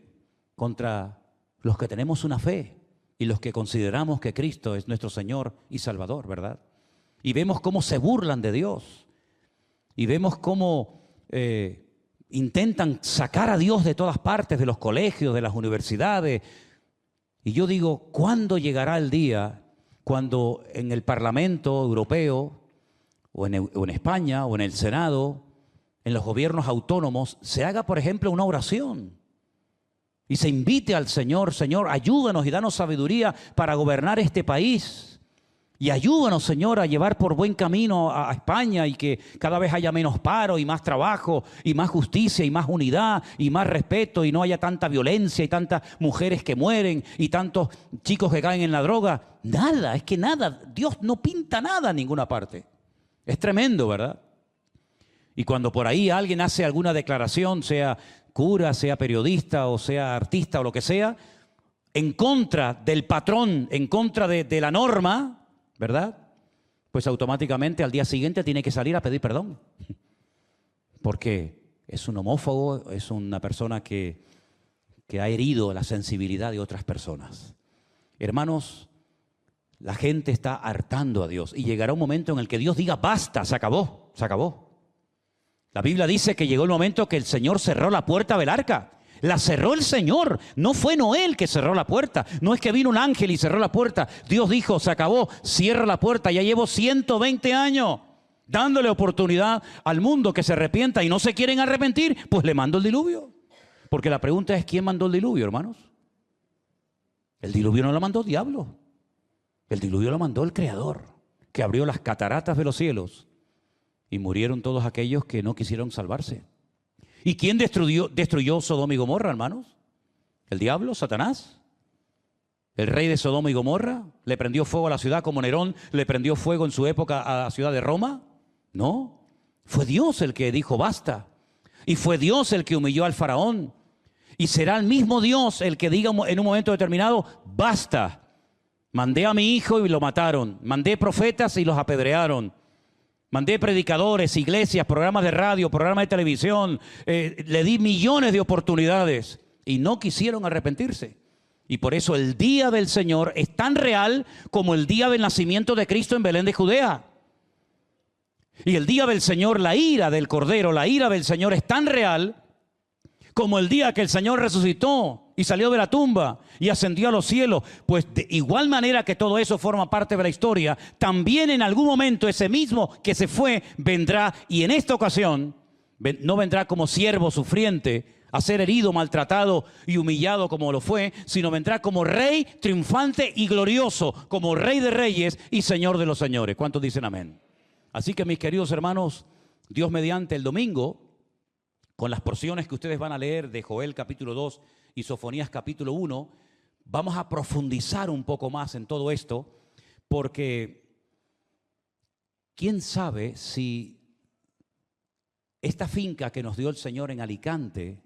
contra los que tenemos una fe y los que consideramos que Cristo es nuestro Señor y Salvador, ¿verdad? Y vemos cómo se burlan de Dios. Y vemos cómo intentan sacar a Dios de todas partes, de los colegios, de las universidades. Y yo digo, ¿cuándo llegará el día cuando en el Parlamento Europeo, o en España, o en el Senado, en los gobiernos autónomos, se haga, por ejemplo, una oración? Y se invite al Señor, Señor, ayúdanos y danos sabiduría para gobernar este país. Y ayúdanos, Señor, a llevar por buen camino a España, y que cada vez haya menos paro y más trabajo y más justicia y más unidad y más respeto, y no haya tanta violencia y tantas mujeres que mueren y tantos chicos que caen en la droga. Nada, es que nada. Dios no pinta nada en ninguna parte. Es tremendo, ¿verdad? Y cuando por ahí alguien hace alguna declaración, sea cura, sea periodista o sea artista o lo que sea, en contra del patrón, en contra de la norma, ¿verdad? Pues automáticamente al día siguiente tiene que salir a pedir perdón. Porque es un homófobo, es una persona que ha herido la sensibilidad de otras personas. Hermanos, La gente está hartando a Dios y llegará un momento en el que Dios diga, basta, se acabó, se acabó. La Biblia dice que llegó el momento que el Señor cerró la puerta del arca. La cerró el Señor, no fue Noé el que cerró la puerta, no es que vino un ángel y cerró la puerta. Dios dijo, se acabó, cierra la puerta, ya llevo 120 años dándole oportunidad al mundo que se arrepienta y no se quieren arrepentir, pues le mando el diluvio. Porque la pregunta es, ¿quién mandó el diluvio, hermanos? El diluvio no lo mandó el diablo, el diluvio lo mandó el Creador, que abrió las cataratas de los cielos y murieron todos aquellos que no quisieron salvarse. ¿Y quién destruyó Sodoma y Gomorra, hermanos? ¿El diablo, Satanás? ¿El rey de Sodoma y Gomorra le prendió fuego a la ciudad como Nerón le prendió fuego en su época a la ciudad de Roma? No, fue Dios el que dijo basta. Y fue Dios el que humilló al faraón. Y será el mismo Dios el que diga en un momento determinado, basta. Mandé a mi hijo y lo mataron. Mandé profetas y los apedrearon. Mandé predicadores, iglesias, programas de radio, programas de televisión. Le di millones de oportunidades y no quisieron arrepentirse. Y por eso el día del Señor es tan real como el día del nacimiento de Cristo en Belén de Judea. Y el día del Señor, la ira del Cordero, la ira del Señor es tan real como el día que el Señor resucitó y salió de la tumba y ascendió a los cielos. Pues de igual manera que todo eso forma parte de la historia, también en algún momento ese mismo que se fue vendrá, y en esta ocasión no vendrá como siervo sufriente a ser herido, maltratado y humillado como lo fue, sino vendrá como rey triunfante y glorioso, como rey de reyes y señor de los señores. ¿Cuántos dicen amén? Así que, mis queridos hermanos, Dios mediante, el domingo, con las porciones que ustedes van a leer de Joel capítulo 2 y Sofonías capítulo 1, vamos a profundizar un poco más en todo esto, porque quién sabe si esta finca que nos dio el Señor en Alicante,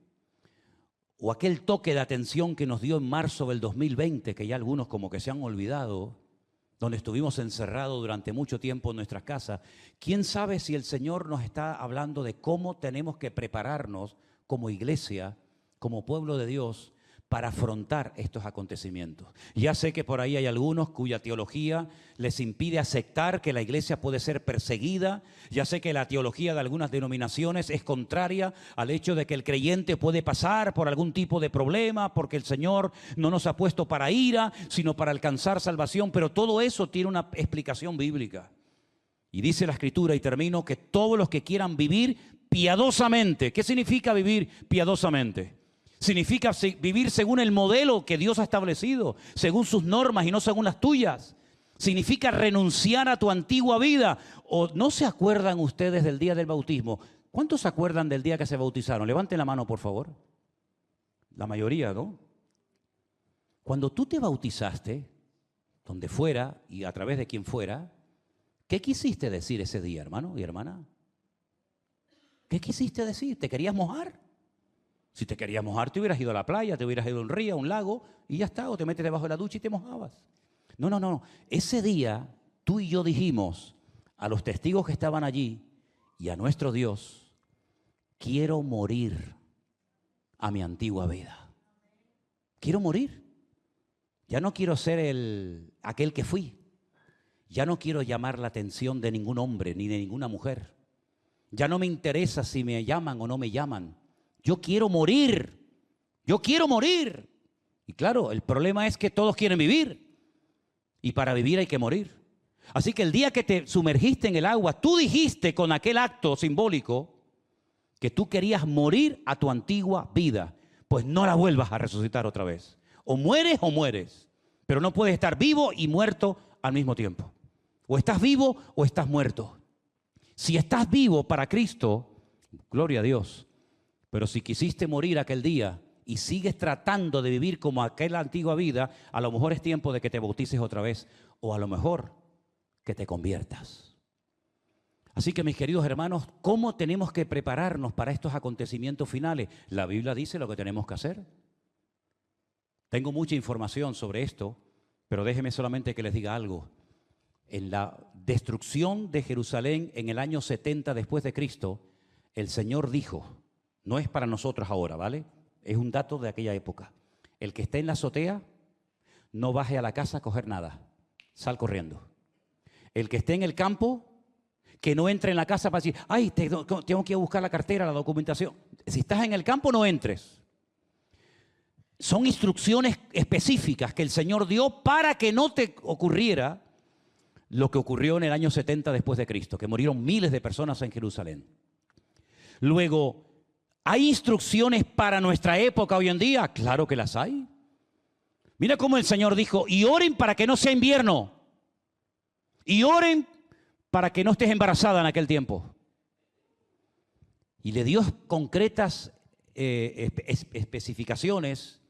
o aquel toque de atención que nos dio en marzo del 2020, que ya algunos como que se han olvidado, donde estuvimos encerrados durante mucho tiempo en nuestras casas, quién sabe si el Señor nos está hablando de cómo tenemos que prepararnos como iglesia, como pueblo de Dios, para afrontar estos acontecimientos. Ya sé que por ahí hay algunos cuya teología les impide aceptar que la iglesia puede ser perseguida. Ya sé que la teología de algunas denominaciones es contraria al hecho de que el creyente puede pasar por algún tipo de problema, porque el Señor no nos ha puesto para ira, sino para alcanzar salvación. Pero todo eso tiene una explicación bíblica. Y dice la Escritura, y termino, que todos los que quieran vivir piadosamente. ¿Qué significa vivir piadosamente? Significa vivir según el modelo que Dios ha establecido, según sus normas y no según las tuyas. Significa renunciar a tu antigua vida. ¿O no se acuerdan ustedes del día del bautismo? ¿Cuántos se acuerdan del día que se bautizaron? Levanten la mano, por favor. La mayoría, ¿no? Cuando tú te bautizaste, donde fuera y a través de quien fuera, ¿qué quisiste decir ese día, hermano y hermana? ¿Qué quisiste decir? ¿Te querías mojar? Si te querías mojar, te hubieras ido a la playa, te hubieras ido a un río, a un lago, y ya está, o te metes debajo de la ducha y te mojabas. No. Ese día, tú y yo dijimos a los testigos que estaban allí y a nuestro Dios, quiero morir a mi antigua vida. Quiero morir. Ya no quiero ser aquel que fui. Ya no quiero llamar la atención de ningún hombre ni de ninguna mujer. Ya no me interesa si me llaman o no me llaman. Yo quiero morir. Yo quiero morir. Y claro, el problema es que todos quieren vivir. Y para vivir hay que morir. Así que el día que te sumergiste en el agua, tú dijiste con aquel acto simbólico que tú querías morir a tu antigua vida. Pues no la vuelvas a resucitar otra vez. O mueres. Pero no puedes estar vivo y muerto al mismo tiempo. O estás vivo o estás muerto. Si estás vivo para Cristo, gloria a Dios. Pero si quisiste morir aquel día y sigues tratando de vivir como aquella antigua vida, a lo mejor es tiempo de que te bautices otra vez, o a lo mejor que te conviertas. Así que, mis queridos hermanos, ¿cómo tenemos que prepararnos para estos acontecimientos finales? La Biblia dice lo que tenemos que hacer. Tengo mucha información sobre esto, pero déjenme solamente que les diga algo. En la destrucción de Jerusalén en el año 70 después de Cristo, el Señor dijo, no es para nosotros ahora, ¿vale? Es un dato de aquella época. El que esté en la azotea, no baje a la casa a coger nada. sal corriendo. El que esté en el campo, que no entre en la casa para decir, ay, tengo que ir a buscar la cartera, la documentación. Si estás en el campo, no entres. Son instrucciones específicas que el Señor dio para que no te ocurriera lo que ocurrió en el año 70 después de Cristo, que murieron miles de personas en Jerusalén. Luego, ¿hay instrucciones para nuestra época hoy en día? Claro que las hay. Mira cómo el Señor dijo, y oren para que no sea invierno. Y oren para que no estés embarazada en aquel tiempo. Y le dio concretas especificaciones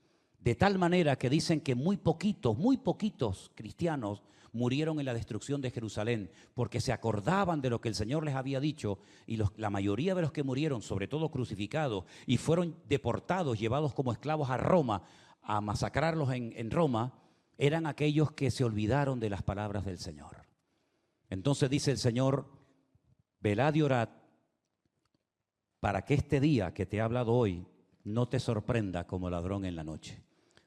de tal manera que dicen que muy poquitos cristianos murieron en la destrucción de Jerusalén porque se acordaban de lo que el Señor les había dicho, y la mayoría de los que murieron, sobre todo crucificados, y fueron deportados, llevados como esclavos a Roma, a masacrarlos en Roma, eran aquellos que se olvidaron de las palabras del Señor. Entonces dice el Señor, velad y orad para que este día que te he hablado hoy no te sorprenda como ladrón en la noche.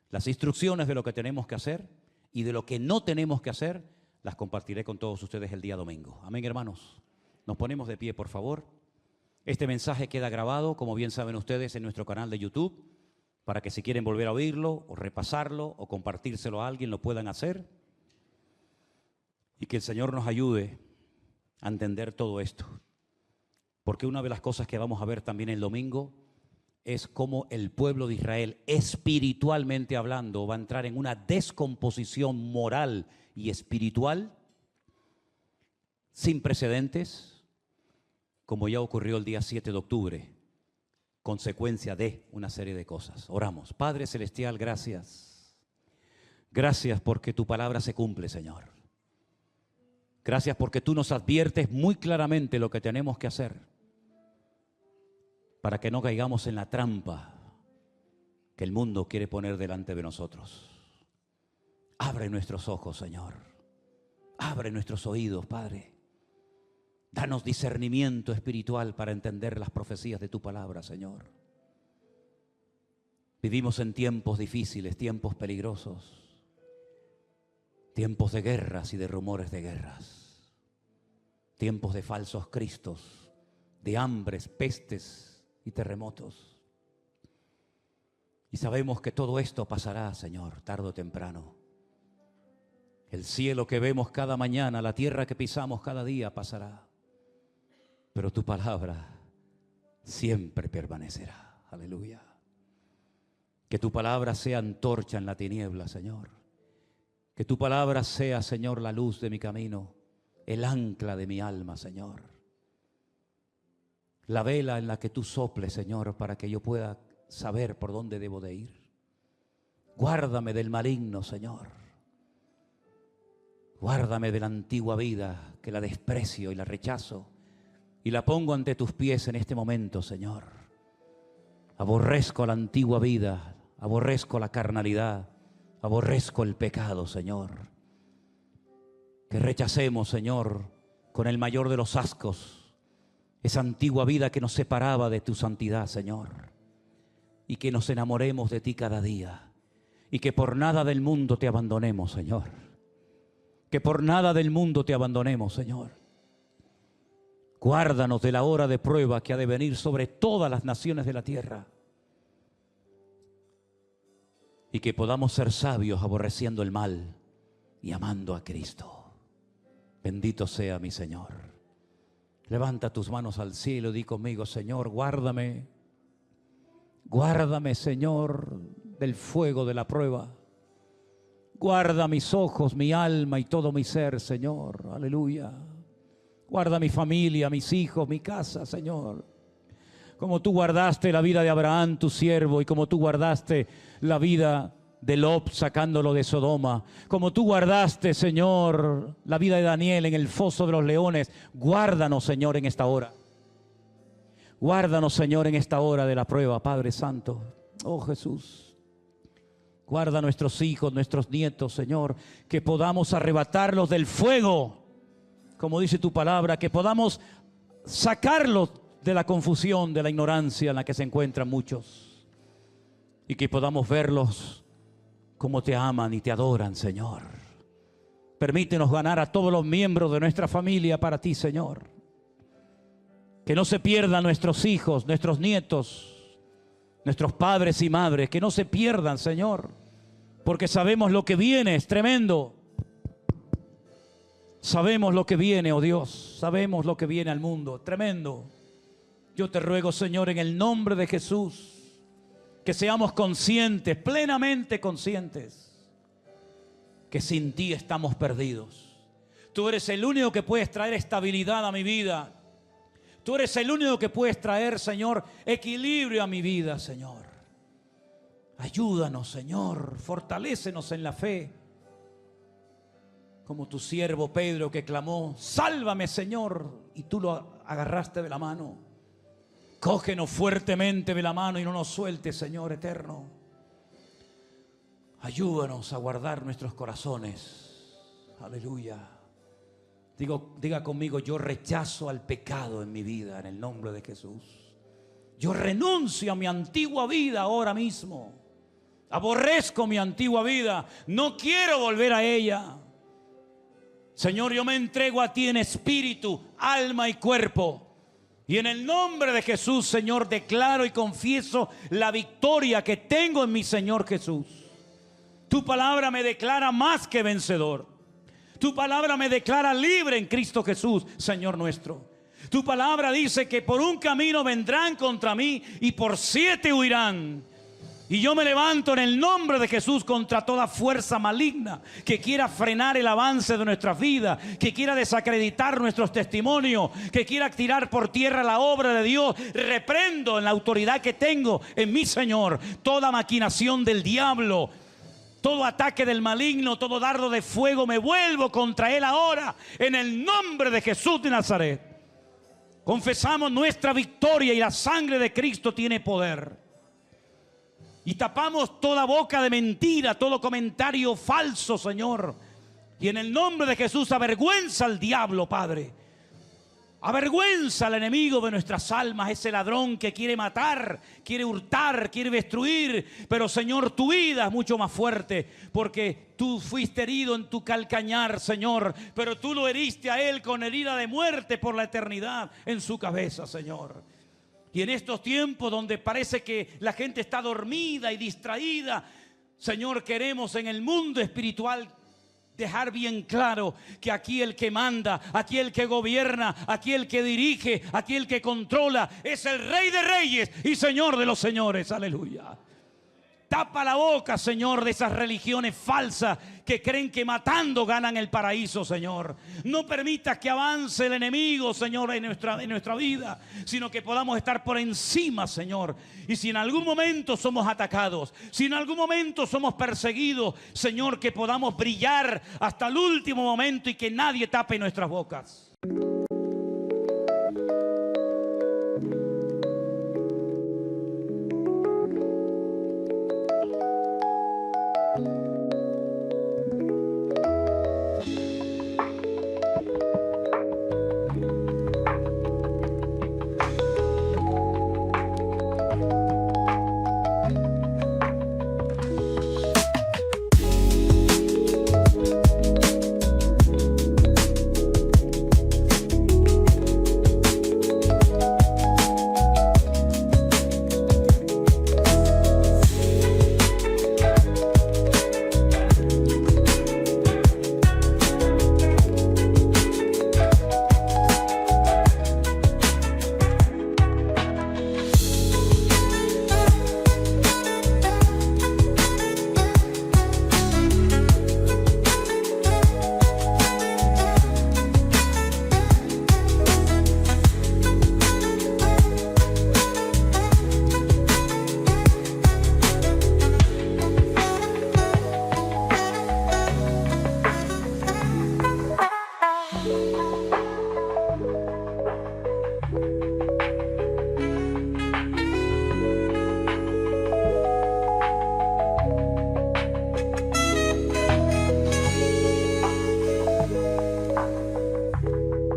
Las instrucciones de lo que tenemos que hacer y de lo que no tenemos que hacer las compartiré con todos ustedes el día domingo. Amén, hermanos. Nos ponemos de pie, por favor. Este mensaje queda grabado, como bien saben ustedes, en nuestro canal de YouTube, para que si quieren volver a oírlo o repasarlo o compartírselo a alguien, lo puedan hacer. Y que el Señor nos ayude a entender todo esto. Porque una de las cosas que vamos a ver también el domingo es cómo el pueblo de Israel, espiritualmente hablando, va a entrar en una descomposición moral y espiritual sin precedentes, como ya ocurrió el día 7 de octubre, consecuencia de una serie de cosas. Oramos. Padre Celestial, gracias. Gracias porque tu palabra se cumple, Señor. Gracias porque tú nos adviertes muy claramente lo que tenemos que hacer para que no caigamos en la trampa que el mundo quiere poner delante de nosotros. Abre nuestros ojos, Señor. Abre nuestros oídos, Padre. Danos discernimiento espiritual para entender las profecías de tu palabra, Señor. Vivimos en tiempos difíciles, tiempos peligrosos. Tiempos de guerras y de rumores de guerras. Tiempos de falsos cristos, de hambres, pestes y terremotos. Y sabemos que todo esto pasará, Señor, tarde o temprano. El cielo que vemos cada mañana, la tierra que pisamos cada día pasará. Pero tu palabra siempre permanecerá. Aleluya. Que tu palabra sea antorcha en la tiniebla, Señor. Que tu palabra sea, Señor, la luz de mi camino, el ancla de mi alma, Señor. La vela en la que tú soples, Señor, para que yo pueda saber por dónde debo de ir. Guárdame del maligno, Señor. Guárdame de la antigua vida, que la desprecio y la rechazo, y la pongo ante tus pies en este momento, Señor. Aborrezco la antigua vida, aborrezco la carnalidad. Aborrezco el pecado, Señor. Que rechacemos, Señor, con el mayor de los ascos, esa antigua vida que nos separaba de tu santidad, Señor. Y que nos enamoremos de ti cada día. Y que por nada del mundo te abandonemos, Señor. Que por nada del mundo te abandonemos, Señor. Guárdanos de la hora de prueba que ha de venir sobre todas las naciones de la tierra. Y que podamos ser sabios aborreciendo el mal y amando a Cristo. Bendito sea mi Señor. Levanta tus manos al cielo y di conmigo, Señor, guárdame. Guárdame, Señor, del fuego de la prueba. Guarda mis ojos, mi alma y todo mi ser, Señor. Aleluya. Guarda mi familia, mis hijos, mi casa, Señor. Como tú guardaste la vida de Abraham, tu siervo, y como tú guardaste la vida de Lot sacándolo de Sodoma, como tú guardaste, Señor, la vida de Daniel en el foso de los leones, guárdanos, Señor, en esta hora. Guárdanos, Señor, en esta hora de la prueba, Padre Santo. Oh, Jesús. Guarda a nuestros hijos, nuestros nietos, Señor, que podamos arrebatarlos del fuego, como dice tu palabra, que podamos sacarlos de la confusión, de la ignorancia en la que se encuentran muchos, y que podamos verlos como te aman y te adoran, Señor. Permítenos ganar a todos los miembros de nuestra familia para ti, Señor. Que no se pierdan nuestros hijos, nuestros nietos, nuestros padres y madres. Que no se pierdan, Señor. Porque sabemos lo que viene, es tremendo. Sabemos lo que viene, oh Dios. Sabemos lo que viene al mundo, tremendo. Yo te ruego, Señor, en el nombre de Jesús, que seamos conscientes, plenamente conscientes, que sin ti estamos perdidos. Tú eres el único que puedes traer estabilidad a mi vida. Tú eres el único que puedes traer, Señor, equilibrio a mi vida, Señor. Ayúdanos, Señor, fortalécenos en la fe. Como tu siervo Pedro que clamó, sálvame, Señor, y tú lo agarraste de la mano. Cógenos fuertemente de la mano y no nos sueltes, Señor eterno. Ayúdanos a guardar nuestros corazones. Aleluya. Diga conmigo, yo rechazo al pecado en mi vida en el nombre de Jesús. Yo renuncio a mi antigua vida ahora mismo. Aborrezco mi antigua vida. No quiero volver a ella. Señor, yo me entrego a ti en espíritu, alma y cuerpo. Y en el nombre de Jesús, Señor, declaro y confieso la victoria que tengo en mi Señor Jesús. Tu palabra me declara más que vencedor. Tu palabra me declara libre en Cristo Jesús, Señor nuestro. Tu palabra dice que por un camino vendrán contra mí y por 7 huirán. Y yo me levanto en el nombre de Jesús contra toda fuerza maligna que quiera frenar el avance de nuestras vidas, que quiera desacreditar nuestros testimonios, que quiera tirar por tierra la obra de Dios. Reprendo en la autoridad que tengo en mi Señor toda maquinación del diablo, todo ataque del maligno, todo dardo de fuego. Me vuelvo contra él ahora en el nombre de Jesús de Nazaret. Confesamos nuestra victoria y la sangre de Cristo tiene poder. Y tapamos toda boca de mentira, todo comentario falso, Señor. Y en el nombre de Jesús avergüenza al diablo, Padre. Avergüenza al enemigo de nuestras almas, ese ladrón que quiere matar, quiere hurtar, quiere destruir. Pero, Señor, tu vida es mucho más fuerte, porque tú fuiste herido en tu calcañar, Señor. Pero tú lo heriste a él con herida de muerte por la eternidad en su cabeza, Señor. Y en estos tiempos donde parece que la gente está dormida y distraída, Señor, queremos en el mundo espiritual dejar bien claro que aquí el que manda, aquí el que gobierna, aquí el que dirige, aquí el que controla es el Rey de Reyes y Señor de los señores. Aleluya. Tapa la boca, Señor, de esas religiones falsas que creen que matando ganan el paraíso, Señor. No permitas que avance el enemigo, Señor, en nuestra vida, sino que podamos estar por encima, Señor. Y si en algún momento somos atacados, si en algún momento somos perseguidos, Señor, que podamos brillar hasta el último momento y que nadie tape nuestras bocas.